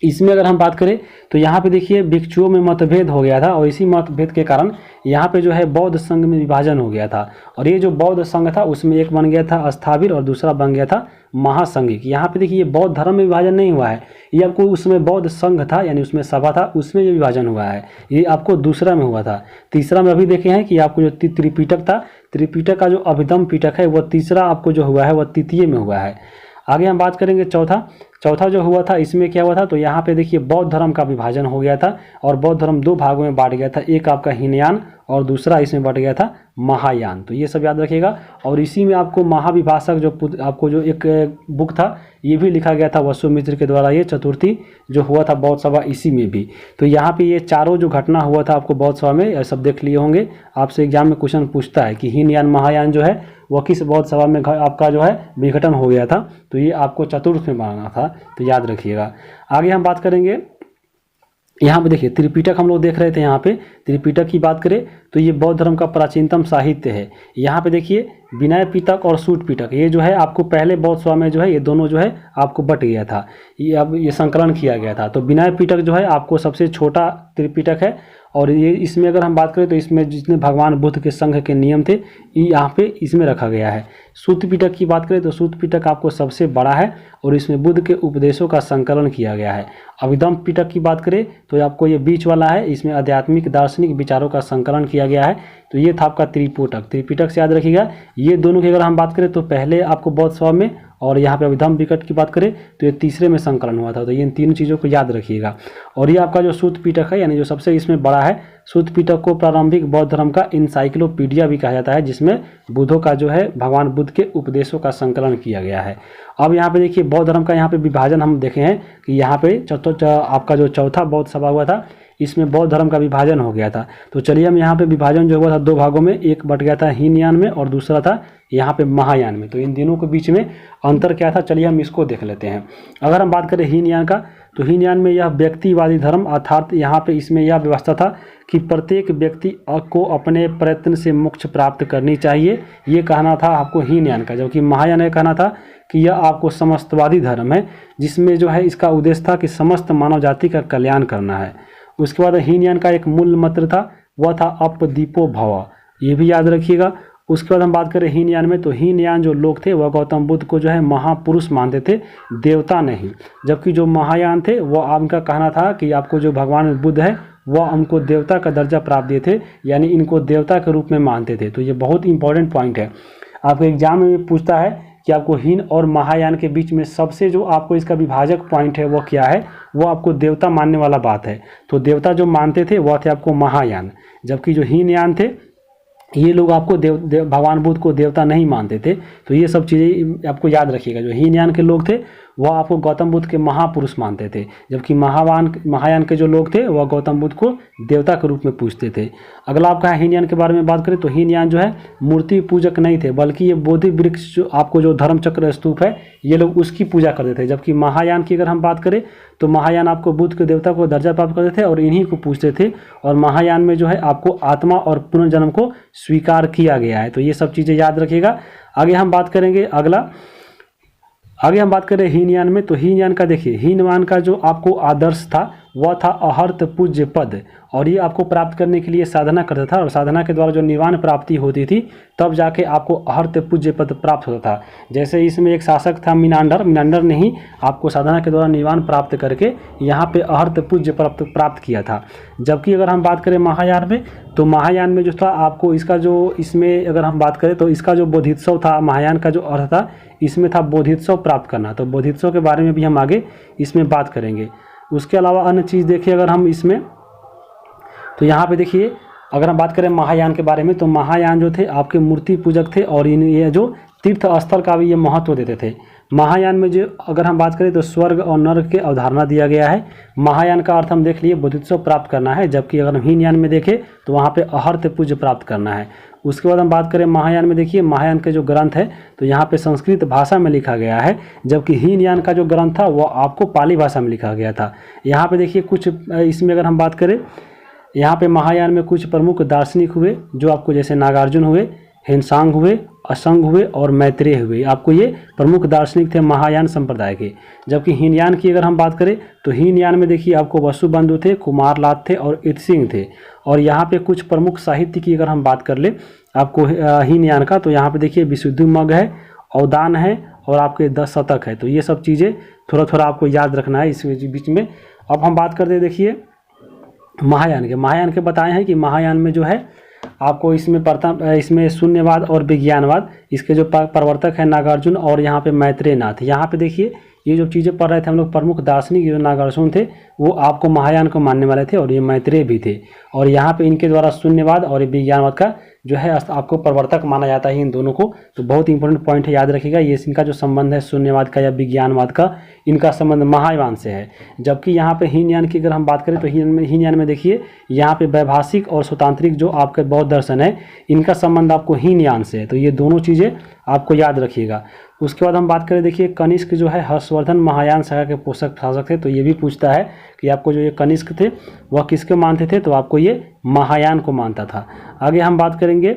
इसमें अगर हम बात करें तो यहाँ पे देखिए भिक्षुओं में मतभेद हो गया था और इसी मतभेद के कारण यहाँ पे जो है बौद्ध संघ में विभाजन हो गया था। और ये जो बौद्ध संघ था उसमें एक बन गया था स्थाविर और दूसरा बन गया था महासंघिक। यहाँ पे देखिए ये बौद्ध धर्म में विभाजन नहीं हुआ है, ये आपको उसमें बौद्ध संघ था यानी उसमें सभा था उसमें ये विभाजन हुआ है, ये आपको दूसरा में हुआ था। तीसरा में अभी देखे हैं कि आपको जो त्रिपिटक था, त्रिपिटक का जो अभिधम्म पिटक है वह तीसरा आपको जो हुआ है वह तृतीय में हुआ है। आगे हम बात करेंगे चौथा जो हुआ था इसमें क्या हुआ था, तो यहाँ पे देखिए बौद्ध धर्म का विभाजन हो गया था और बौद्ध धर्म दो भागों में बांट गया था, एक आपका हीनयान और दूसरा इसमें बट गया था महायान। तो ये सब याद रखिएगा। और इसी में आपको महाविभाषक जो आपको जो एक बुक था ये भी लिखा गया था वसुमित्र के द्वारा, ये चतुर्थी जो हुआ था बौद्ध सभा इसी में भी। तो यहाँ पे ये चारों जो घटना हुआ था आपको बौद्ध सभा में सब देख लिए होंगे। आपसे एग्जाम में क्वेश्चन पूछता है कि हीनयान महायान जो है वह किस बौद्ध सभा में आपका जो है विघटन हो गया था, तो ये आपको चतुर्थ में बनाना था, तो याद रखिएगा। आगे हम बात करेंगे, यहाँ पे देखिए त्रिपिटक हम लोग देख रहे थे। यहाँ पे त्रिपिटक की बात करें तो ये बौद्ध धर्म का प्राचीनतम साहित्य है। यहाँ पे देखिए विनय पिटक और सूत पिटक ये जो है आपको पहले बौद्ध सभा में जो है ये दोनों जो है आपको बट गया था, ये अब ये संकलन किया गया था। तो विनय पिटक जो है आपको सबसे छोटा त्रिपिटक है और ये इसमें अगर हम बात करें तो इसमें जितने भगवान बुद्ध के संघ के नियम थे ये यहाँ पे इसमें रखा गया है। सूत पिटक की बात करें तो सूत पिटक आपको सबसे बड़ा है और इसमें बुद्ध के उपदेशों का संकलन किया गया है। अभिधम्म पिटक की बात करें तो आपको ये बीच वाला है, इसमें आध्यात्मिक दार्शनिक विचारों का संकलन किया गया है। तो ये था आपका त्रिपिटक। त्रिपिटक से याद रखिएगा ये दोनों की अगर हम बात करें तो पहले आपको बौद्ध सभा में और यहाँ पे अभिधम्म पिटक की बात करें तो ये तीसरे में संकलन हुआ था। तो ये इन तीनों चीज़ों को याद रखिएगा। और ये आपका जो सूत पिटक है यानी जो सबसे इसमें बड़ा है, सूत पिटक को प्रारंभिक बौद्ध धर्म का इंसाइक्लोपीडिया भी कहा जाता है, जिसमें बुद्धों का जो है भगवान बुद्ध के उपदेशों का संकलन किया गया है। अब यहाँ पे देखिए बौद्ध धर्म का यहाँ पे विभाजन हम देखे हैं कि यहाँ पे आपका जो चौथा बौद्ध सभा हुआ था इसमें बौद्ध धर्म का विभाजन हो गया था। तो चलिए हम यहाँ पे विभाजन जो हुआ था दो भागों में, एक बट गया था हीनयान में और दूसरा था यहाँ पे महायान में। तो इन दोनों के बीच में अंतर क्या था, चलिए हम इसको देख लेते हैं। अगर हम बात करें हीनयान का तो हीनयान में यह व्यक्तिवादी धर्म अर्थात यहाँ पे इसमें यह व्यवस्था था कि प्रत्येक व्यक्ति को अपने प्रयत्न से मोक्ष प्राप्त करनी चाहिए, ये कहना था आपको हीनयान का। जबकि महायान का कहना था कि यह आपको समस्तवादी धर्म है जिसमें जो है इसका उद्देश्य था कि समस्त मानव जाति का कल्याण करना है। उसके बाद हीनयान का एक मूल मंत्र था वह था अपदीपो भव, ये भी याद रखिएगा। उसके बाद हम बात करें हीनयान में तो हीनयान जो लोग थे वह गौतम बुद्ध को जो है महापुरुष मानते थे, देवता नहीं। जबकि जो महायान थे वह आपका कहना था कि आपको जो भगवान बुद्ध है वह हमको देवता का दर्जा प्राप्त दिए थे, यानी इनको देवता के रूप में मानते थे। तो ये बहुत इंपॉर्टेंट पॉइंट है, आपको एग्जाम में पूछता है कि आपको हीन और महायान के बीच में सबसे जो आपको इसका विभाजक पॉइंट है वो क्या है, वो आपको देवता मानने वाला बात है। तो देवता जो मानते थे वह थे आपको महायान, जबकि जो हीनयान थे ये लोग आपको भगवान बुद्ध को देवता नहीं मानते थे। तो ये सब चीज़ें आपको याद रखिएगा। जो हीनयान के लोग थे वह आपको गौतम बुद्ध के महापुरुष मानते थे, जबकि महायान के जो लोग थे वह गौतम बुद्ध को देवता के रूप में पूजते थे। अगला आपका हीनयान के बारे में बात करें तो हीनयान जो है मूर्ति पूजक नहीं थे, बल्कि ये बोधि वृक्ष जो आपको जो धर्मचक्र स्तूप है ये लोग उसकी पूजा करते थे। जबकि महायान की अगर हम बात करें तो महायान आपको बुद्ध के देवता को दर्जा प्राप्त करते थे और इन्हीं को पूजते थे। और महायान में जो है आपको आत्मा और पुनर्जन्म को स्वीकार किया गया है। तो ये सब चीज़ें याद रखिएगा। आगे हम बात करेंगे आगे हम बात करें हीनयान में तो हीनयान का देखिए हीनयान का जो आपको आदर्श था वह था अहर्त पूज्य पद, और ये आपको प्राप्त करने के लिए साधना करता था और साधना के द्वारा जो निर्वाण प्राप्ति होती थी तब जाके आपको अहर्त पूज्य पद प्राप्त होता था। जैसे इसमें एक शासक था मिनांडर ने ही आपको साधना के द्वारा निर्वाण प्राप्त करके यहाँ पे अहर्त पूज्य प्राप्त किया था। जबकि अगर हम बात करें महायान में तो महायान में जो था आपको इसका जो इसमें अगर हम बात करें तो इसका जो बोधित्सव था महायान का जो अर्थ था इसमें था बोधित्सव प्राप्त करना। तो बोधित्सव के बारे में भी हम आगे इसमें बात करेंगे। उसके अलावा अन्य चीज़ देखिए अगर हम इसमें तो यहाँ पे देखिए अगर हम बात करें महायान के बारे में तो महायान जो थे आपके मूर्ति पूजक थे और ये जो तीर्थ स्थल का भी ये महत्व देते थे। महायान में जो अगर हम बात करें तो स्वर्ग और नर्क के अवधारणा दिया गया है। महायान का अर्थ हम देख लिए बोधित्सव प्राप्त करना है, जबकि अगर हम हीनयान में देखें तो वहाँ पे अहर्त पूज्य प्राप्त करना है। उसके बाद हम बात करें महायान में देखिए महायान के जो ग्रंथ है तो यहाँ पे संस्कृत भाषा में लिखा गया है, जबकि हीनयान का जो ग्रंथ था वो आपको पाली भाषा में लिखा गया था। यहाँ पे देखिए कुछ इसमें अगर हम बात करें यहाँ पे महायान में कुछ प्रमुख दार्शनिक हुए जो आपको जैसे नागार्जुन हुए, हेनसांग हुए असंग हुए और मैत्रेय हुए। आपको ये प्रमुख दार्शनिक थे महायान संप्रदाय के। जबकि हीनयान की अगर हम बात करें तो हीनयान में देखिए आपको वसुबंधु थे, कुमारलाल थे और इत्सिंग थे। और यहाँ पे कुछ प्रमुख साहित्य की अगर हम बात कर ले आपको हीनयान का, तो यहाँ पे देखिए विशुद्धिमग्ग है, अवदान है और आपके 10 शतक है। तो ये सब चीज़ें थोड़ा थोड़ा आपको याद रखना है इस बीच में। अब हम बात करते हैं देखिए महायान के बताए हैं कि महायान में जो है आपको इसमें शून्यवाद और विज्ञानवाद, इसके जो प्रवर्तक है नागार्जुन और यहाँ पे मैत्रेय नाथ। यहाँ पे देखिए ये जो चीज़ें पढ़ रहे थे हम लोग, प्रमुख दार्शनिक जो नागार्जुन थे वो आपको महायान को मानने वाले थे और ये मैत्रेय भी थे। और यहाँ पे इनके द्वारा शून्यवाद और विज्ञानवाद का जो है आपको प्रवर्तक माना जाता है इन दोनों को। तो बहुत इंपॉर्टेंट पॉइंट है, याद रखिएगा। ये इनका जो संबंध है शून्यवाद का या विज्ञानवाद का, इनका संबंध महायान से है। जबकि यहाँ पे हीनयान की अगर हम बात करें तो हीनयान में देखिए यहाँ पे वैभाषिक और स्वतांत्रिक जो आपके बौद्ध दर्शन है इनका संबंध आपको हीनयान से है। तो ये दोनों चीज़ें आपको याद रखिएगा। उसके बाद हम बात करें देखिए कनिष्क जो है हर्षवर्धन महायान शाखा के पोषक शासक थे। तो ये भी पूछता है कि आपको जो ये कनिष्क थे वह किसके मानते थे, तो आपको ये महायान को मानता था। आगे हम बात करेंगे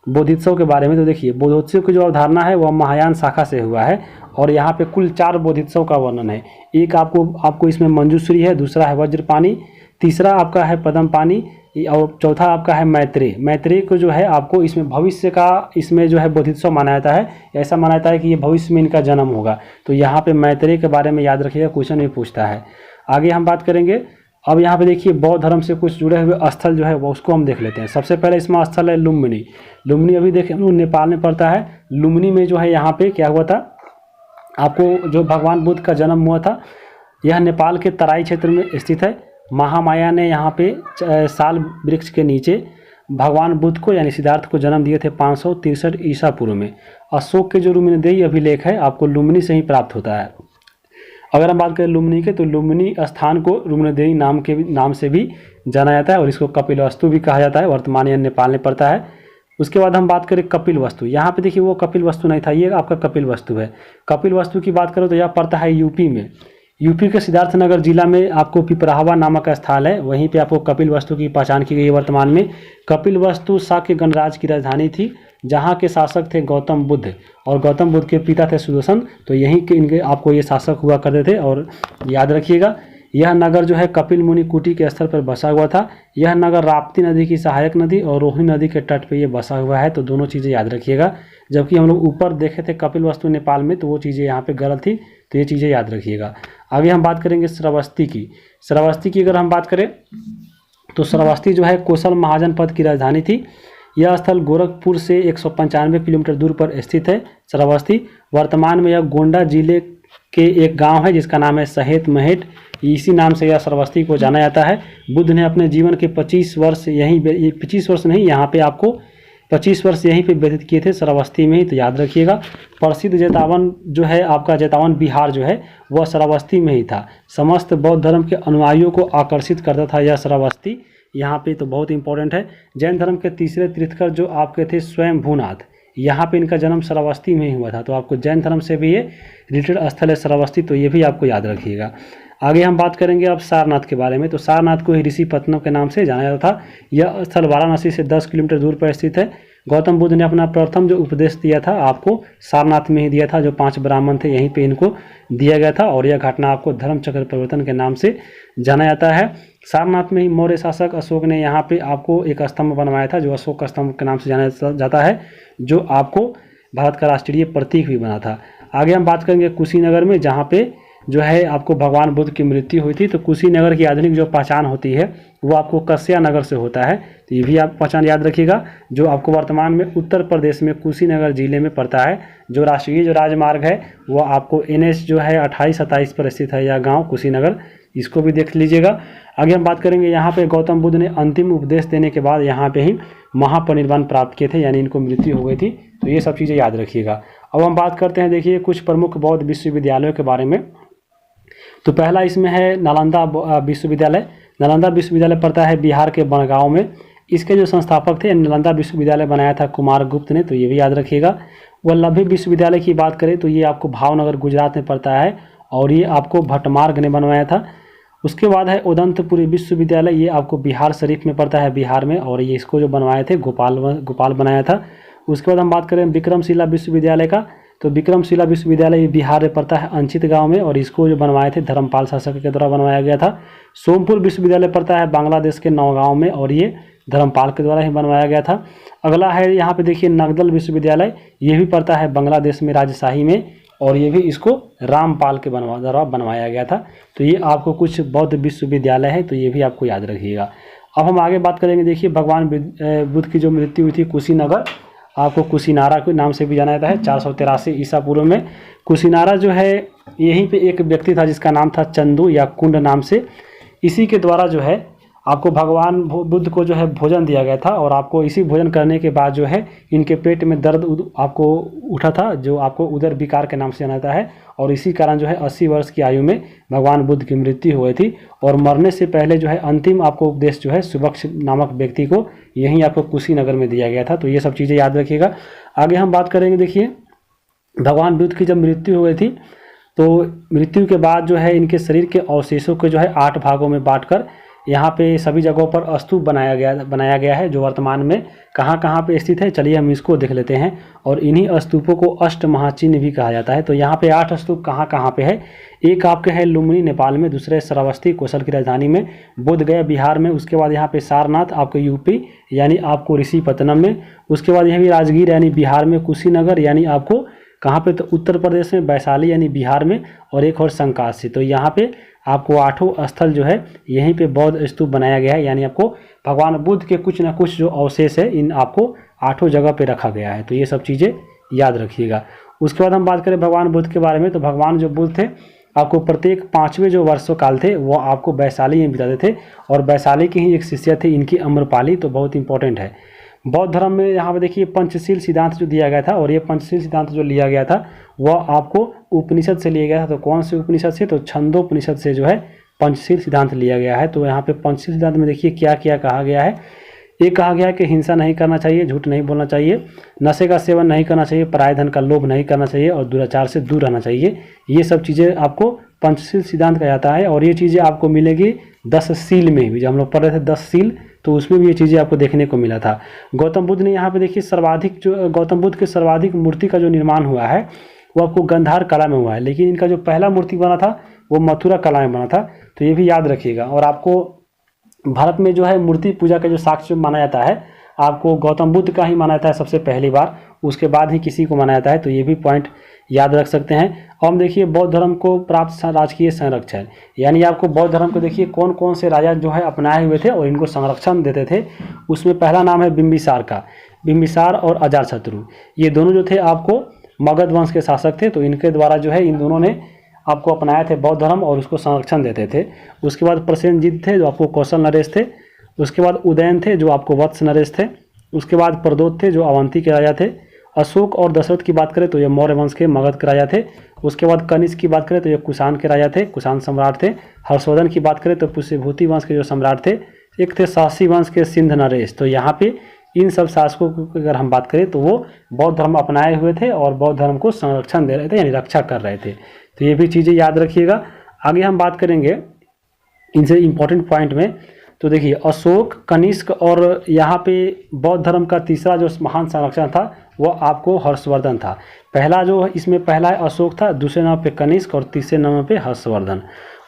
बोधित्सव के बारे में। तो देखिए बोधोत्सव की जो अवधारणा है वह महायान शाखा से हुआ है और यहाँ पे कुल 4 बोधित्सव का वर्णन है। एक आपको इसमें मंजूश्री है, दूसरा है वज्रपाणी, तीसरा आपका है पद्मपाणी और चौथा आपका है मैत्रेय को जो है आपको इसमें भविष्य का इसमें जो है बोधित्सव माना जाता है। ऐसा माना जाता है कि ये भविष्य में इनका जन्म होगा। तो यहाँ पे मैत्रेय के बारे में याद रखिएगा, क्वेश्चन भी पूछता है। आगे हम बात करेंगे। अब यहाँ पे देखिए बौद्ध धर्म से कुछ जुड़े हुए स्थल जो है वो उसको हम देख लेते हैं। सबसे पहले इसमें स्थल है लुम्बिनी। लुम्बिनी अभी देखें नेपाल में पड़ता है। लुम्बिनी में जो है यहाँ पे क्या हुआ था, आपको जो भगवान बुद्ध का जन्म हुआ था, यह नेपाल के तराई क्षेत्र में स्थित है। महामाया ने यहाँ पे साल वृक्ष के नीचे भगवान बुद्ध को यानी सिद्धार्थ को जन्म दिए थे 563 ईसा पूर्व में। अशोक के जो लुम्बिनी अभिलेख है आपको लुम्बिनी से ही प्राप्त होता है। अगर हम बात करें लुम्बिनी के, तो लुम्बिनी स्थान को लुम्बिनी नाम से भी जाना जाता है और इसको कपिलवस्तु भी कहा जाता है। वर्तमान यह नेपाल में पड़ता है। उसके बाद हम बात करें कपिलवस्तु। यहाँ पे देखिए वो कपिलवस्तु नहीं था, ये आपका कपिलवस्तु है। कपिलवस्तु की बात करो तो यह पड़ता है यूपी में। यूपी के सिद्धार्थनगर जिला में आपको पिपरावा नामक स्थल है, वहीं पे आपको कपिलवस्तु की पहचान की गई है। वर्तमान में कपिलवस्तु शाक्य गणराज्य की राजधानी थी, जहाँ के शासक थे गौतम बुद्ध और गौतम बुद्ध के पिता थे सुदर्शन। तो यहीं के इनके आपको ये शासक हुआ करते थे। और याद रखिएगा यह नगर जो है कपिल मुनि कुटी के स्थल पर बसा हुआ था। यह नगर राप्ती नदी की सहायक नदी और रोहिणी नदी के तट पे ये बसा हुआ है। तो दोनों चीज़ें याद रखिएगा। जबकि हम लोग ऊपर देखे थे कपिलवस्तु नेपाल में, तो वो चीज़ें यहाँ पे गलत थी, तो ये चीज़ें याद रखिएगा। आगे हम बात करेंगे श्रावस्ती की। श्रावस्ती की अगर हम बात करें तो श्रावस्ती जो है कोसल महाजनपद की राजधानी थी। यह स्थल गोरखपुर से 195 किलोमीटर दूर पर स्थित है। श्रावस्ती वर्तमान में यह गोंडा जिले के एक गांव है जिसका नाम है सहेत महेट। इसी नाम से यह श्रावस्ती को जाना जाता है। बुद्ध ने अपने जीवन के 25 वर्ष यहीं 25 वर्ष नहीं, यहाँ पे आपको 25 वर्ष यहीं पे व्यतीत किए थे श्रावस्ती में ही। तो याद रखिएगा। प्रसिद्ध जेतावन जो है आपका जेतावन बिहार जो है वह श्रावस्ती में ही था। समस्त बौद्ध धर्म के अनुयायियों को आकर्षित करता था यह श्रावस्ती यहाँ पे। तो बहुत इंपॉर्टेंट है। जैन धर्म के तीसरे तीर्थकर जो आपके थे स्वयंभूनाथ, यहाँ पे इनका जन्म श्रावस्ती में ही हुआ था। तो आपको जैन धर्म से भी ये रिलेटेड स्थल है श्रावस्ती, तो ये भी आपको याद रखिएगा। आगे हम बात करेंगे अब सारनाथ के बारे में। तो सारनाथ को ही ऋषिपत्तनम के नाम से जाना जाता था। यह स्थल वाराणसी से 10 किलोमीटर दूर पर स्थित है। गौतम बुद्ध ने अपना प्रथम जो उपदेश दिया था आपको सारनाथ में ही दिया था। जो 5 ब्राह्मण थे यहीं पे इनको दिया गया था और यह घटना आपको धर्म चक्र परिवर्तन के नाम से जाना जाता है। सारनाथ में ही मौर्य शासक अशोक ने यहाँ पे आपको एक स्तंभ बनवाया था जो अशोक स्तंभ के नाम से जाना जाता है, जो आपको भारत का राष्ट्रीय प्रतीक भी बना था। आगे हम बात करेंगे कुशीनगर में, जहाँ पे जो है आपको भगवान बुद्ध की मृत्यु हुई थी। तो कुशीनगर की आधुनिक जो पहचान होती है वो आपको कस्या नगर से होता है। तो ये भी आप पहचान याद रखिएगा, जो आपको वर्तमान में उत्तर प्रदेश में कुशीनगर जिले में पड़ता है। जो राष्ट्रीय जो राजमार्ग है वो आपको NH जो है 28-27 पर स्थित है यह गाँव कुशीनगर, इसको भी देख लीजिएगा। आगे हम बात करेंगे यहाँ पे गौतम बुद्ध ने अंतिम उपदेश देने के बाद यहाँ पे ही महापरिनिर्वाण प्राप्त किए थे, यानी इनको मृत्यु हो गई थी। तो ये सब चीज़ें याद रखिएगा। अब हम बात करते हैं देखिए कुछ प्रमुख बौद्ध विश्वविद्यालयों के बारे में। तो पहला इसमें है नालंदा विश्वविद्यालय। नालंदा विश्वविद्यालय पड़ता है बिहार के बनगांव में। इसके जो संस्थापक थे, नालंदा विश्वविद्यालय बनाया था कुमारगुप्त ने, तो ये भी याद रखिएगा। वल्लभी विश्वविद्यालय की बात करें तो ये आपको भावनगर गुजरात में पड़ता है और ये आपको भट्टमार्ग ने बनवाया था। उसके बाद है उदंतपुरी विश्वविद्यालय, ये आपको बिहार शरीफ में पड़ता है बिहार में, और ये इसको जो बनवाए थे गोपाल बनाया था। उसके बाद हम बात करें विक्रमशिला विश्वविद्यालय का, तो विक्रमशिला विश्वविद्यालय बिहार में पड़ता है अंचित गांव में, और इसको जो बनवाए थे धर्मपाल शासक के द्वारा बनवाया गया था। सोमपुर विश्वविद्यालय पड़ता है बांग्लादेश के नौगांव में, और ये धर्मपाल के द्वारा ही बनवाया गया था। अगला है यहाँ पे देखिए नगदल विश्वविद्यालय, ये भी पड़ता है बांग्लादेश में राजशाही में, और ये भी इसको रामपाल के द्वारा बनवाया गया था। तो ये आपको कुछ बौद्ध विश्वविद्यालय है, तो ये भी आपको याद रखिएगा। अब हम आगे बात करेंगे, देखिए भगवान बुद्ध की जो मृत्यु हुई थी कुशीनगर, आपको कुशीनारा के नाम से भी जाना जाता है, 483 ईसा पूर्व में। कुशीनारा जो है यहीं पे एक व्यक्ति था जिसका नाम था चंदू या कुंड नाम से, इसी के द्वारा जो है आपको भगवान बुद्ध को जो है भोजन दिया गया था, और आपको इसी भोजन करने के बाद जो है इनके पेट में दर्द आपको उठा था, जो आपको उदर विकार के नाम से जाना जाता है, और इसी कारण जो है 80 वर्ष की आयु में भगवान बुद्ध की मृत्यु हुई थी। और मरने से पहले जो है अंतिम आपको उपदेश जो है सुबक्ष नामक व्यक्ति को यहीं आपको कुशीनगर में दिया गया था। तो ये सब चीज़ें याद रखिएगा। आगे हम बात करेंगे, देखिए भगवान बुद्ध की जब मृत्यु हो गई थी, तो मृत्यु के बाद जो है इनके शरीर के अवशेषों को जो है 8 भागों में बांटकर यहाँ पे सभी जगहों पर स्तूप बनाया गया है, जो वर्तमान में कहाँ कहाँ पे स्थित है, चलिए हम इसको देख लेते हैं। और इन्हीं स्तूपों को अष्ट महाचिन्ह भी कहा जाता है। तो यहाँ पे 8 स्तूप कहाँ कहाँ पे है, एक आपके है लुम्बिनी नेपाल में, दूसरे श्रावस्ती कौशल की राजधानी में, बोधगया बिहार में, उसके बाद यहाँ पे सारनाथ आपको यूपी यानी आपको ऋषिपत्तनम में, उसके बाद यहाँ भी राजगीर यानी बिहार में, कुशीनगर यानी आपको कहाँ पे, तो उत्तर प्रदेश में, वैशाली यानी बिहार में, और एक और संकाशी। तो यहाँ पे आपको 8 स्थल जो है यहीं पे बौद्ध स्तूप बनाया गया है, यानी आपको भगवान बुद्ध के कुछ ना कुछ जो अवशेष है इन आपको 8 जगह पे रखा गया है। तो ये सब चीज़ें याद रखिएगा। उसके बाद हम बात करें भगवान बुद्ध के बारे में, तो भगवान जो बुद्ध थे आपको प्रत्येक 5वें जो वर्षों काल थे वो आपको वैशाली में बिताते थे, और वैशाली की ही एक शिष्या थी इनकी अम्रपाली, तो बहुत इंपॉर्टेंट है। बौद्ध धर्म में यहाँ पे देखिए पंचशील सिद्धांत जो दिया गया था, और ये पंचशील सिद्धांत जो लिया गया था वह आपको उपनिषद से लिया गया था। तो कौन से उपनिषद से, तो छंदोपनिषद से जो है पंचशील सिद्धांत लिया गया है। तो यहाँ पे पंचशील सिद्धांत में देखिए क्या क्या कहा गया है। एक कहा गया है कि हिंसा नहीं करना चाहिए, झूठ नहीं बोलना चाहिए, नशे का सेवन नहीं करना चाहिए, पराय धन का लोभ नहीं करना चाहिए, और दुराचार से दूर रहना चाहिए। ये सब चीज़ें आपको पंचशील सिद्धांत कहा जाता है, और ये चीज़ें आपको मिलेगी 10 शील में भी, जब हम लोग पढ़ रहे थे 10 शील, तो उसमें भी ये चीज़ें आपको देखने को मिला था। गौतम बुद्ध ने यहाँ पे देखिए सर्वाधिक जो गौतम बुद्ध के सर्वाधिक मूर्ति का जो निर्माण हुआ है वो आपको गंधार कला में हुआ है, लेकिन इनका जो पहला मूर्ति बना था वो मथुरा कला में बना था। तो ये भी याद रखिएगा। और आपको भारत में जो है मूर्ति पूजा का जो साक्ष्य माना जाता है आपको गौतम बुद्ध का ही माना जाता है सबसे पहली बार, उसके बाद ही किसी को माना जाता है। तो ये भी पॉइंट याद रख सकते हैं। और हम देखिए बौद्ध धर्म को प्राप्त राजकीय संरक्षण, यानी आपको बौद्ध धर्म को देखिए कौन कौन से राजा जो है अपनाए हुए थे और इनको संरक्षण देते थे। उसमें पहला नाम है बिंबिसार का। बिंबिसार और अजातशत्रु ये दोनों जो थे आपको मगध वंश के शासक थे, तो इनके द्वारा जो है इन दोनों ने आपको अपनाए थे बौद्ध धर्म और उसको संरक्षण देते थे। उसके बाद प्रसेनजीत थे जो आपको कौशल नरेश थे। उसके बाद उदयन थे जो आपको वत्स नरेश थे। उसके बाद प्रदोत थे जो अवंती के राजा थे। अशोक और दशरथ की बात करें तो ये मौर्य वंश के मगध के राजा थे। उसके बाद कनिष्क की बात करें तो ये कुषाण के राजा थे, कुषाण सम्राट थे। हर्षवर्धन की बात करें तो पुष्यभूति वंश के जो सम्राट थे। एक थे सासी वंश के सिंध नरेश। तो यहाँ पे इन सब शासकों की अगर हम बात करें तो वो बौद्ध धर्म अपनाए हुए थे और बौद्ध धर्म को संरक्षण दे रहे थे, यानी रक्षा कर रहे थे। तो ये भी चीज़ें याद रखिएगा। आगे हम बात करेंगे इनसे इम्पोर्टेंट पॉइंट में। तो देखिए अशोक, कनिष्क और यहाँ पे बौद्ध धर्म का तीसरा जो महान संरक्षण था वो आपको हर्षवर्धन था। पहला जो इसमें पहला है अशोक था, दूसरे नंबर पे कनिष्क और तीसरे नंबर पे हर्षवर्धन।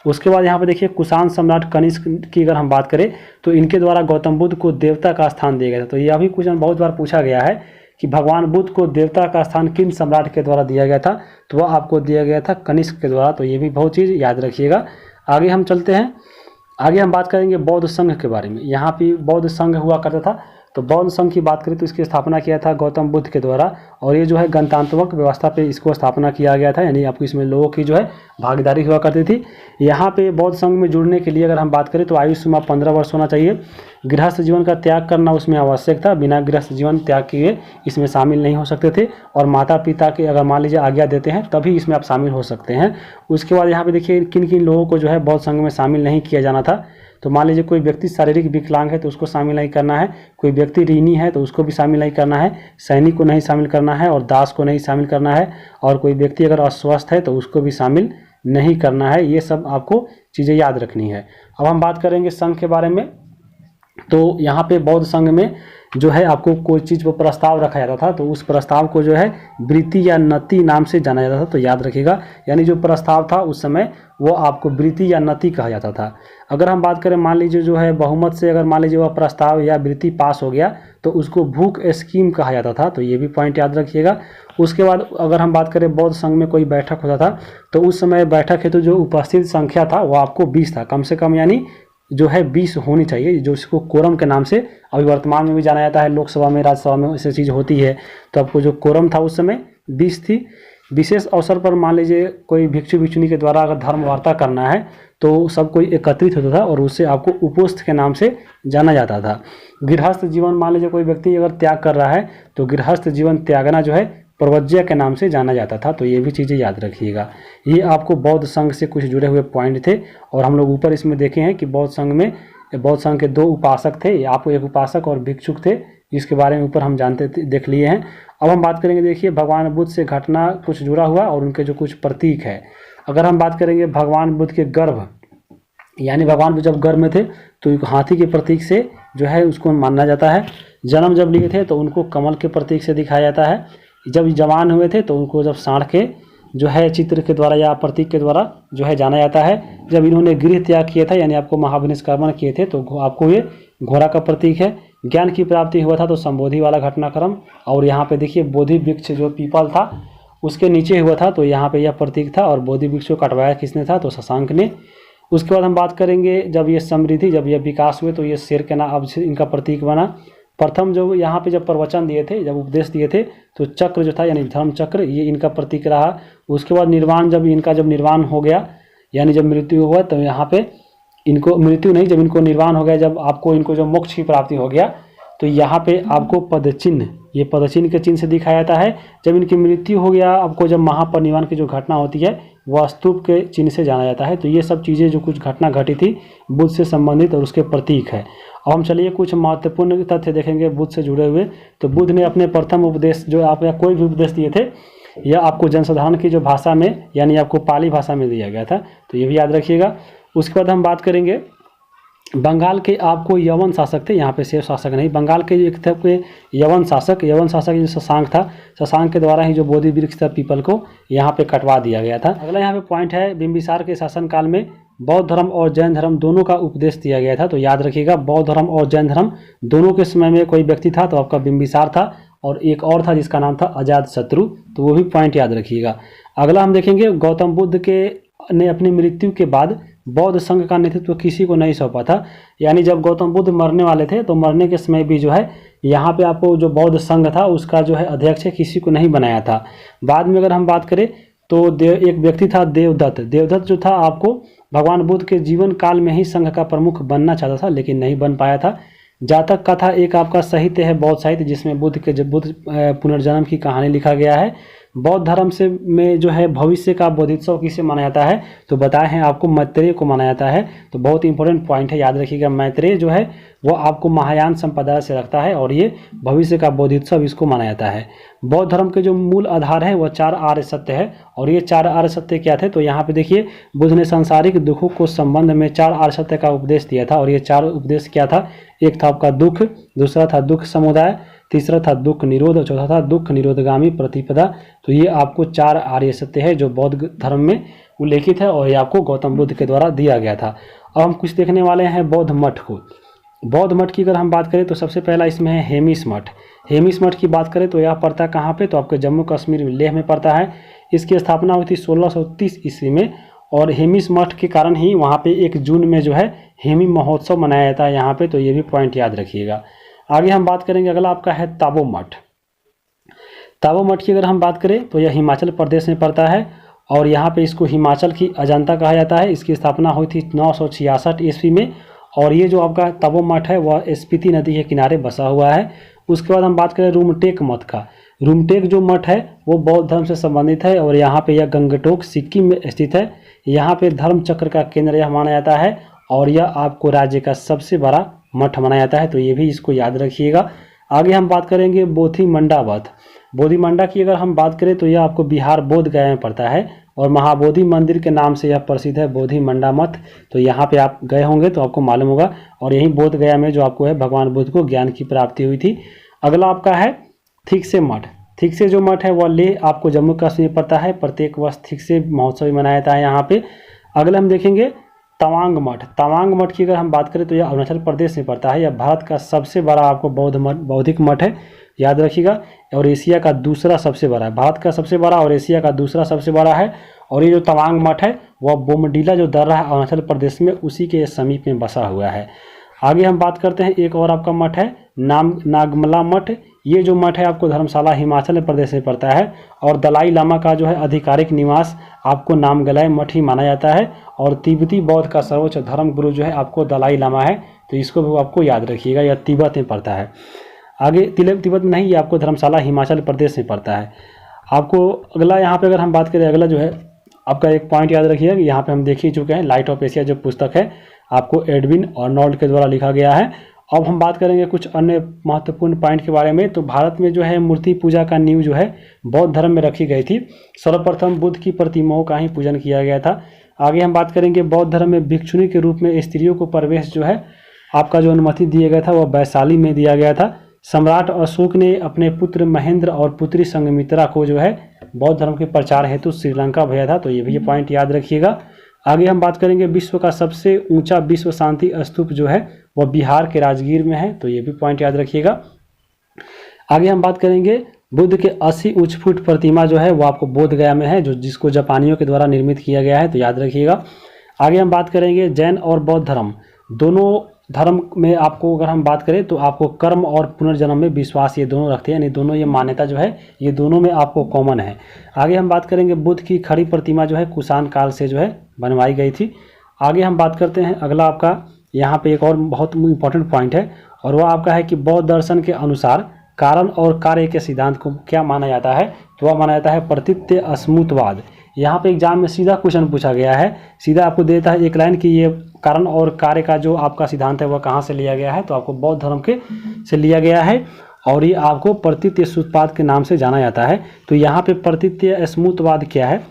उसके बाद यहाँ पे देखिए कुषाण सम्राट कनिष्क की अगर हम बात करें तो इनके द्वारा गौतम बुद्ध को देवता का स्थान दिया गया था। तो यह भी क्वेश्चन बहुत बार पूछा गया है कि भगवान बुद्ध को देवता का स्थान किन सम्राट के द्वारा दिया गया था, तो वह आपको दिया गया था कनिष्क के द्वारा। तो ये भी बहुत चीज़ याद रखिएगा। आगे हम चलते हैं, आगे हम बात करेंगे बौद्ध संघ के बारे में। यहाँ पे बौद्ध संघ हुआ करता था। तो बौद्ध संघ की बात करें तो इसकी स्थापना किया था गौतम बुद्ध के द्वारा, और ये जो है गणतांत्रिक व्यवस्था पे इसको स्थापना किया गया था, यानी आपको इसमें लोगों की जो है भागीदारी हुआ करती थी। यहाँ पे बौद्ध संघ में जुड़ने के लिए अगर हम बात करें तो आयु सीमा 15 वर्ष होना चाहिए। गृहस्थ जीवन का त्याग करना उसमें आवश्यक था, बिना गृहस्थ जीवन त्याग किए इसमें शामिल नहीं हो सकते थे। और माता पिता के अगर मान लीजिए आज्ञा देते हैं तभी इसमें आप शामिल हो सकते हैं। उसके बाद यहाँ पे देखिए किन किन लोगों को जो है बौद्ध संघ में शामिल नहीं किया जाना था। तो मान लीजिए कोई व्यक्ति शारीरिक विकलांग है तो उसको शामिल नहीं करना है, कोई व्यक्ति ऋणी है तो उसको भी शामिल नहीं करना है, सैनिक को नहीं शामिल करना है और दास को नहीं शामिल करना है, और कोई व्यक्ति अगर अस्वस्थ है तो उसको भी शामिल नहीं करना है। ये सब आपको चीज़ें याद रखनी है। अब हम बात करेंगे संघ के बारे में। तो यहाँ पे बौद्ध संघ में जो है आपको कोई चीज़ पर प्रस्ताव रखा जाता था तो उस प्रस्ताव को जो है वृत्ति या नति नाम से जाना जाता था। तो याद रखिएगा, यानी जो प्रस्ताव था उस समय वो आपको वृत्ति या नति कहा जाता था। अगर हम बात करें, मान लीजिए जो है बहुमत से अगर मान लीजिए वह प्रस्ताव या वृत्ति पास हो गया तो उसको भूख स्कीम कहा जाता था। तो ये भी पॉइंट याद रखिएगा। उसके बाद अगर हम बात करें बौद्ध संघ में कोई बैठक होता था तो उस समय बैठक हेतु जो उपस्थित संख्या था वो आपको 20 था, कम से कम यानी जो है 20 होनी चाहिए, जो इसको कोरम के नाम से अभी वर्तमान में भी जाना जाता है। लोकसभा में, राज्यसभा में ऐसी चीज़ होती है। तो आपको जो कोरम था उस समय 20 थी। विशेष अवसर पर मान लीजिए कोई भिक्षु भिक्षुणी के द्वारा अगर धर्म वार्ता करना है तो सब कोई एकत्रित होता था और उससे आपको उपोस्त के नाम से जाना जाता था। गृहस्थ जीवन, मान लीजिए कोई व्यक्ति अगर त्याग कर रहा है तो गृहस्थ जीवन त्यागना जो है प्रवज्य के नाम से जाना जाता था। तो ये भी चीज़ें याद रखिएगा। ये आपको बौद्ध संघ से कुछ जुड़े हुए पॉइंट थे और हम लोग ऊपर इसमें देखे हैं कि बौद्ध संघ के 2 उपासक थे, आपको एक उपासक और भिक्षुक थे, जिसके बारे में ऊपर हम देख लिए हैं। अब हम बात करेंगे, देखिए भगवान बुद्ध से घटना कुछ जुड़ा हुआ और उनके जो कुछ प्रतीक है। अगर हम बात करेंगे भगवान बुद्ध के गर्भ, यानी भगवान बुद्ध जब गर्भ में थे तो एक हाथी के प्रतीक से जो है उसको माना जाता है। जन्म जब लिए थे तो उनको कमल के प्रतीक से दिखाया जाता है। जब जवान हुए थे तो उनको जब सांड के जो है चित्र के द्वारा या प्रतीक के द्वारा जो है जाना जाता है। जब इन्होंने गृह त्याग किया था यानी आपको महाविनिष्क्रमण किए थे तो आपको ये घोड़ा का प्रतीक है। ज्ञान की प्राप्ति हुआ था तो संबोधि वाला घटनाक्रम, और यहाँ पे देखिए बोधि वृक्ष जो पीपल था उसके नीचे हुआ था तो यहाँ पे यह प्रतीक था। और बोधि वृक्ष को कटवाया किसने था? तो शशांक ने। उसके बाद हम बात करेंगे जब ये समृद्धि, जब यह विकास हुए तो ये शेर के नाम अब इनका प्रतीक बना। प्रथम जो यहाँ पे जब प्रवचन दिए थे, जब उपदेश दिए थे तो चक्र जो था यानी धर्म चक्र, ये इनका प्रतीक रहा। उसके बाद निर्वाण, जब निर्वाण हो गया यानी जब मृत्यु हुआ तो यहाँ पे इनको मृत्यु नहीं, जब इनको निर्वाण हो गया, जब आपको इनको जो मोक्ष की प्राप्ति हो गया तो यहाँ पे आपको पद चिन्ह, ये पद चिन्ह के चिन्ह से दिखाया जाता है। जब इनकी मृत्यु हो गया, आपको जब महापरिनिर्वाण की जो घटना होती है वह स्तूप के चिन्ह से जाना जाता है। तो ये सब चीज़ें जो कुछ घटना घटी थी बुद्ध से संबंधित और उसके प्रतीक है। अब हम चलिए कुछ महत्वपूर्ण तथ्य देखेंगे बुद्ध से जुड़े हुए। तो बुद्ध ने अपने प्रथम उपदेश जो आप या कोई भी उपदेश दिए थे यह आपको जनसाधारण की जो भाषा में यानी आपको पाली भाषा में दिया गया था। तो ये भी याद रखिएगा। उसके बाद हम बात करेंगे बंगाल के आपको यवन शासक थे, यहाँ पे शेष शासक नहीं, बंगाल के एक थे यवन शासक जो शशांक था, शशांक के द्वारा ही जो बोधि वृक्ष था पीपल को यहाँ पे कटवा दिया गया था। अगला यहाँ पे पॉइंट है बिंबिसार के शासनकाल में बौद्ध धर्म और जैन धर्म दोनों का उपदेश दिया गया था। तो याद रखिएगा बौद्ध धर्म और जैन धर्म दोनों के समय में कोई व्यक्ति था तो आपका बिंबिसार था और एक और था जिसका नाम था अजातशत्रु। तो वो भी पॉइंट याद रखिएगा। अगला हम देखेंगे गौतम बुद्ध ने अपनी मृत्यु के बाद बौद्ध संघ का नेतृत्व किसी को नहीं सौंपा था। यानी जब गौतम बुद्ध मरने वाले थे तो मरने के समय भी जो है यहाँ पे आपको जो बौद्ध संघ था उसका जो है अध्यक्ष किसी को नहीं बनाया था। बाद में अगर हम बात करें तो एक व्यक्ति था देवदत्त जो था आपको भगवान बुद्ध के जीवन काल में ही संघ का प्रमुख बनना चाहता था लेकिन नहीं बन पाया था। जातक कथा एक आपका साहित्य है बौद्ध साहित्य जिसमें बुद्ध पुनर्जन्म की कहानी लिखा गया है। बौद्ध धर्म से में जो है भविष्य का बोधित्सव किसे माना जाता है? तो बताए हैं आपको मैत्रेय को माना जाता है। तो बहुत इंपॉर्टेंट पॉइंट है, याद रखिएगा। मैत्रेय जो है वो आपको महायान संप्रदाय से रखता है और ये भविष्य का बोधित्सव इसको माना जाता है। बौद्ध धर्म के जो मूल आधार है वह 4 आर्य सत्य है। और ये 4 आर्य सत्य क्या थे? तो यहाँ पे देखिए बुद्ध ने सांसारिक दुखों को संबंध में 4 आर्य सत्य का उपदेश दिया था। और ये 4 उपदेश क्या था? एक था आपका दुख, दूसरा था दुख समुदाय, तीसरा था दुख निरोध और चौथा था दुख निरोधगामी प्रतिपदा। तो ये आपको 4 आर्य सत्य है जो बौद्ध धर्म में उल्लेखित है और ये आपको गौतम बुद्ध के द्वारा दिया गया था। अब हम कुछ देखने वाले हैं बौद्ध मठ को। बौद्ध मठ की अगर हम बात करें तो सबसे पहला इसमें है हेमिस मठ। हेमिस मठ की बात करें तो यह पड़ता कहाँ पे? तो आपके जम्मू कश्मीर लेह में पड़ता है। इसकी स्थापना हुई थी 1630 ईस्वी में और हेमिस मठ के कारण ही वहाँ पे 1 जून में जो है हेमी महोत्सव मनाया जाता है यहाँ पे। तो ये भी पॉइंट याद रखिएगा। आगे हम बात करेंगे, अगला आपका है ताबो मठ। ताबो मठ की अगर हम बात करें तो यह हिमाचल प्रदेश में पड़ता है और यहाँ पे इसको हिमाचल की अजंता कहा जाता है। इसकी स्थापना हुई थी 966 ईस्वी में और ये जो आपका ताबो मठ है वह स्पीति नदी के किनारे बसा हुआ है। उसके बाद हम बात करें रूमटेक मठ का। रूमटेक जो मठ है वो बौद्ध धर्म से संबंधित है और यहाँ पे यह गंगटोक सिक्किम में स्थित है। यहाँ पे धर्म चक्र का केंद्र यह माना जाता है और यह आपको राज्य का सबसे बड़ा मठ माना जाता है। तो ये भी इसको याद रखिएगा। आगे हम बात करेंगे बोधिमंडा मठ। बोधिमंडा की अगर हम बात करें तो यह आपको बिहार बोधगया में पड़ता है और महाबोधि मंदिर के नाम से यह प्रसिद्ध है, बोधि मंडा मठ। तो यहाँ पे आप गए होंगे तो आपको मालूम होगा। और यहीं बोध गया में जो आपको है भगवान बुद्ध को ज्ञान की प्राप्ति हुई थी। अगला आपका है थिकसे मठ। थिकसे जो मठ है वह लेह आपको जम्मू कश्मीर में पड़ता है। प्रत्येक वर्ष थिकसे महोत्सव मनाया जाता है यहाँ पे। अगला हम देखेंगे तवांग मठ। तवांग मठ की अगर हम बात करें तो यह अरुणाचल प्रदेश में पड़ता है। यह भारत का सबसे बड़ा आपको बौद्धिक मठ है, याद रखिएगा। और एशिया का दूसरा सबसे बड़ा है, भारत का सबसे बड़ा और एशिया का दूसरा सबसे बड़ा है। और ये जो तवांग मठ है वह बोमडीला जो दर्रा है अरुणाचल प्रदेश में, उसी के समीप में बसा हुआ है। आगे हम बात करते हैं एक और आपका मठ है नागमला मठ। ये जो मठ है आपको धर्मशाला हिमाचल प्रदेश में पड़ता है। और दलाई लामा का जो है आधिकारिक निवास आपको नामगलाई मठ ही माना जाता है। और तिब्बती बौद्ध का सर्वोच्च धर्म गुरु जो है आपको दलाई लामा है, तो इसको भी आपको याद रखिएगा। यह तिब्बत में पड़ता है। आगे तिब्बत में नहीं, ये आपको धर्मशाला हिमाचल प्रदेश में पड़ता है। आपको अगला यहाँ पे अगर हम बात करें, अगला जो है आपका एक पॉइंट याद रखिएगा कि यहाँ पे हम देख ही चुके हैं, लाइट ऑफ एशिया जो पुस्तक है आपको एडविन अर्नोल्ड के द्वारा लिखा गया है। अब हम बात करेंगे कुछ अन्य महत्वपूर्ण पॉइंट के बारे में। तो भारत में जो है मूर्ति पूजा का नींव जो है बौद्ध धर्म में रखी गई थी। सर्वप्रथम बुद्ध की प्रतिमाओं का ही पूजन किया गया था। आगे हम बात करेंगे बौद्ध धर्म में भिक्षुणी के रूप में स्त्रियों को प्रवेश जो है आपका जो अनुमति दिया गया था वह वैशाली में दिया गया था। सम्राट अशोक ने अपने पुत्र महेंद्र और पुत्री संघमित्रा को जो है बौद्ध धर्म के प्रचार हेतु श्रीलंका भेजा था। तो ये भी पॉइंट याद रखिएगा। आगे हम बात करेंगे विश्व का सबसे ऊंचा विश्व शांति स्तूप जो है वह बिहार के राजगीर में है। तो ये भी पॉइंट याद रखिएगा। आगे हम बात करेंगे बुद्ध के 80 उच्च फुट प्रतिमा जो है वो आपको बोध गया में है, जो जिसको जापानियों के द्वारा निर्मित किया गया है। तो याद रखिएगा। आगे हम बात करेंगे जैन और बौद्ध धर्म दोनों धर्म में आपको अगर हम बात करें तो आपको कर्म और पुनर्जन्म में विश्वास ये दोनों रखते हैं, यानी दोनों ये मान्यता जो है ये दोनों में आपको कॉमन है। आगे हम बात करेंगे बुद्ध की खड़ी प्रतिमा जो है कुषाण काल से जो है बनवाई गई थी। आगे हम बात करते हैं अगला आपका यहाँ पे एक और बहुत इंपॉर्टेंट पॉइंट है, और वह आपका है कि बौद्ध दर्शन के अनुसार कारण और कार्य के सिद्धांत को क्या माना जाता है, तो वह माना जाता है प्रतीत्य अस्मृतवाद। यहाँ पे एग्जाम में सीधा क्वेश्चन पूछा गया है, सीधा आपको देता है एक लाइन कि ये कारण और कार्य का जो आपका सिद्धांत है वह कहाँ से लिया गया है, तो आपको बौद्ध धर्म के से लिया गया है। और ये आपको प्रतीत्य अस्मृतवाद के नाम से जाना जाता है। तो यहाँ पे प्रतीत्य अस्मृतवाद क्या है,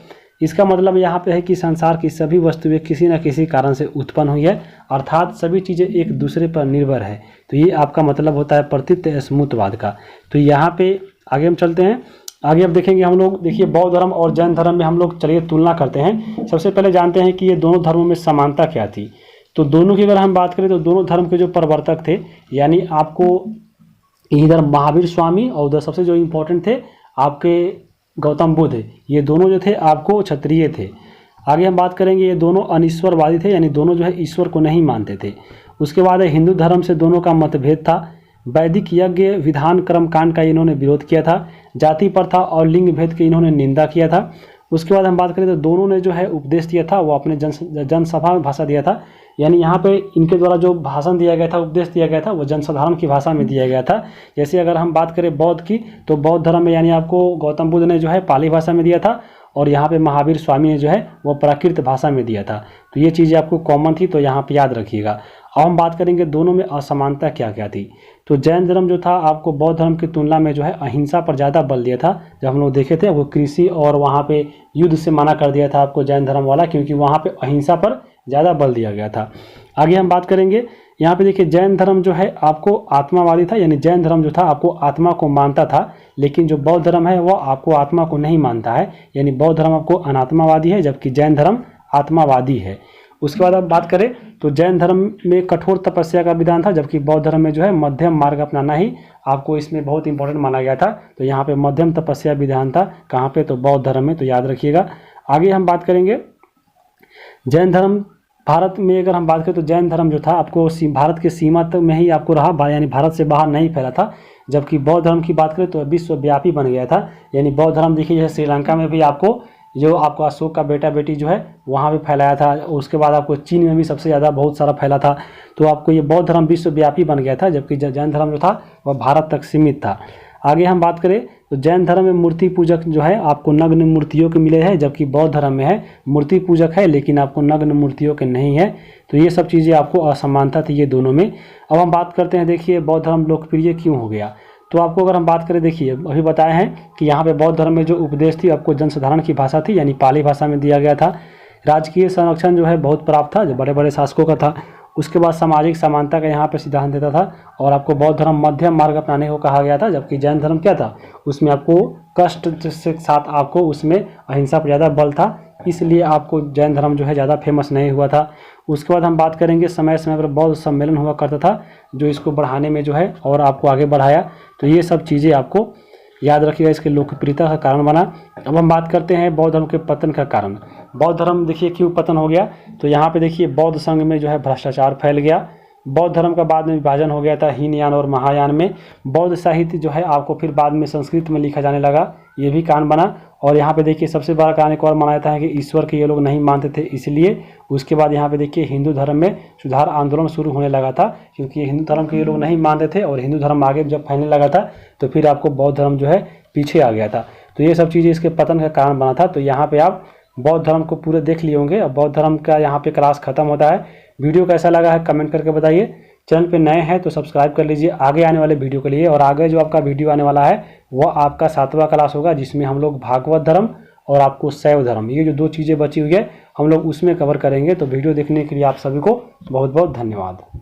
इसका मतलब यहाँ पे है कि संसार की सभी वस्तुएं किसी न किसी कारण से उत्पन्न हुई है, अर्थात सभी चीज़ें एक दूसरे पर निर्भर है। तो ये आपका मतलब होता है प्रतीत्य अस्मृतवाद का। तो यहाँ पे आगे हम चलते हैं। आगे अब देखेंगे हम लोग, देखिए बौद्ध धर्म और जैन धर्म में हम लोग चलिए तुलना करते हैं। सबसे पहले जानते हैं कि ये दोनों धर्मों में समानता क्या थी। तो दोनों की अगर हम बात करें तो दोनों धर्म के जो प्रवर्तक थे, यानी आपको इधर महावीर स्वामी और उधर सबसे जो इम्पोर्टेंट थे आपके गौतम बुद्ध, ये दोनों जो थे आपको क्षत्रिय थे। आगे हम बात करेंगे ये दोनों अनिश्वरवादी थे, यानी दोनों जो है ईश्वर को नहीं मानते थे। उसके बाद हिंदू धर्म से दोनों का मतभेद था। वैदिक यज्ञ विधान कर्म कांड का इन्होंने विरोध किया था। जाति प्रथा और लिंग भेद की इन्होंने निंदा किया था। उसके बाद हम बात करें तो दोनों ने जो है उपदेश दिया था, वो अपने जनसभा में भाषा दिया था, यानी यहाँ पे इनके द्वारा जो भाषण दिया गया था, उपदेश दिया गया था, वो जनसाधारण की भाषा में दिया गया था। जैसे अगर हम बात करें बौद्ध की, तो बौद्ध धर्म में यानी आपको गौतम बुद्ध ने जो है पाली भाषा में दिया था, और यहाँ पे महावीर स्वामी ने जो है वो प्राकृत भाषा में दिया था। तो ये चीज़ें आपको कॉमन थी, तो यहाँ पे याद रखिएगा। अब हम बात करेंगे दोनों में असमानता क्या क्या थी। तो जैन धर्म जो था आपको बौद्ध धर्म की तुलना में जो है अहिंसा पर ज़्यादा बल दिया था। जब हम लोग देखे थे वो कृषि और वहाँ पे युद्ध से मना कर दिया था आपको जैन धर्म वाला, क्योंकि वहाँ पे अहिंसा पर ज़्यादा बल दिया गया था। आगे हम बात करेंगे, यहाँ पे देखिए जैन धर्म जो है आपको आत्मावादी था, यानी जैन धर्म जो था आपको आत्मा को मानता था, लेकिन जो बौद्ध धर्म है वह आपको आत्मा को नहीं मानता है, यानी बौद्ध धर्म आपको अनात्मावादी है, जबकि जैन धर्म आत्मावादी है। उसके बाद अब बात करें तो जैन धर्म में कठोर तपस्या का विधान था, जबकि बौद्ध धर्म में जो है मध्यम मार्ग अपनाना ही आपको इसमें बहुत इंपॉर्टेंट माना गया था। तो यहाँ पे मध्यम तपस्या विधान था, कहाँ पे, तो बौद्ध धर्म में, तो याद रखिएगा। आगे हम बात करेंगे जैन धर्म भारत में अगर हम बात करें तो जैन धर्म जो था आपको भारत के सीमा तक में ही आपको रहा, यानी भारत से बाहर नहीं फैला था। जबकि बौद्ध धर्म की बात करें तो विश्वव्यापी बन गया था, यानी बौद्ध धर्म देखिए जैसे श्रीलंका में भी आपको जो आपको अशोक का बेटा बेटी जो है वहाँ भी फैलाया था। उसके बाद आपको चीन में भी सबसे ज़्यादा बहुत सारा फैला था। तो आपको ये बौद्ध धर्म विश्वव्यापी बन गया था, जबकि जैन धर्म जो था वह भारत तक सीमित था। आगे हम बात करें तो जैन धर्म में मूर्ति पूजक जो है आपको नग्न मूर्तियों के मिले हैं, जबकि बौद्ध धर्म में है मूर्ति पूजक है लेकिन आपको नग्न मूर्तियों के नहीं है। तो ये सब चीज़ें आपको असमानता थी ये दोनों में। अब हम बात करते हैं, देखिए बौद्ध धर्म लोकप्रिय क्यों हो गया। तो आपको अगर हम बात करें, देखिए अभी बताए हैं कि यहाँ पे बौद्ध धर्म में जो उपदेश थी आपको जनसाधारण की भाषा थी, यानी पाली भाषा में दिया गया था। राजकीय संरक्षण जो है बहुत प्राप्त था, जो बड़े बड़े शासकों का था। उसके बाद सामाजिक समानता का यहाँ पे सिद्धांत देता था, और आपको बौद्ध धर्म मध्यम मार्ग अपनाने को कहा गया था। जबकि जैन धर्म क्या था, उसमें आपको कष्ट के साथ आपको उसमें अहिंसा पर ज़्यादा बल था, इसलिए आपको जैन धर्म जो है ज़्यादा फेमस नहीं हुआ था। उसके बाद हम बात करेंगे, समय समय पर बौद्ध सम्मेलन हुआ करता था, जो इसको बढ़ाने में जो है और आपको आगे बढ़ाया। तो ये सब चीज़ें आपको याद रखिएगा, इसके लोकप्रियता का कारण बना। अब हम बात करते हैं बौद्ध धर्म के पतन का कारण। बौद्ध धर्म देखिए क्यों पतन हो गया, तो यहाँ पे देखिए बौद्ध संघ में जो है भ्रष्टाचार फैल गया। बौद्ध धर्म का बाद में विभाजन हो गया था हीनयान और महायान में। बौद्ध साहित्य जो है आपको फिर बाद में संस्कृत में लिखा जाने लगा, ये भी कारण बना। और यहाँ पे देखिए सबसे बड़ा कारण एक और माना जाता है कि ईश्वर के ये लोग नहीं मानते थे, इसलिए उसके बाद यहाँ पे देखिए हिंदू धर्म में सुधार आंदोलन शुरू होने लगा था, क्योंकि हिंदू धर्म के ये लोग नहीं मानते थे और हिंदू धर्म आगे जब फैलने लगा था तो फिर आपको बौद्ध धर्म जो है पीछे आ गया था। तो ये सब चीज़ें इसके पतन का कारण बना था। तो यहाँ पे आप बौद्ध धर्म को पूरे देख लिए होंगे। अब बौद्ध धर्म का यहाँ पे क्लास खत्म होता है। वीडियो कैसा लगा है कमेंट करके बताइए। चैनल पे नए हैं तो सब्सक्राइब कर लीजिए आगे आने वाले वीडियो के लिए। और आगे जो आपका वीडियो आने वाला है वो आपका 7वां क्लास होगा, जिसमें हम लोग भागवत धर्म और आपको शैव धर्म, ये जो 2 चीज़ें बची हुई है हम लोग उसमें कवर करेंगे। तो वीडियो देखने के लिए आप सभी को बहुत बहुत धन्यवाद।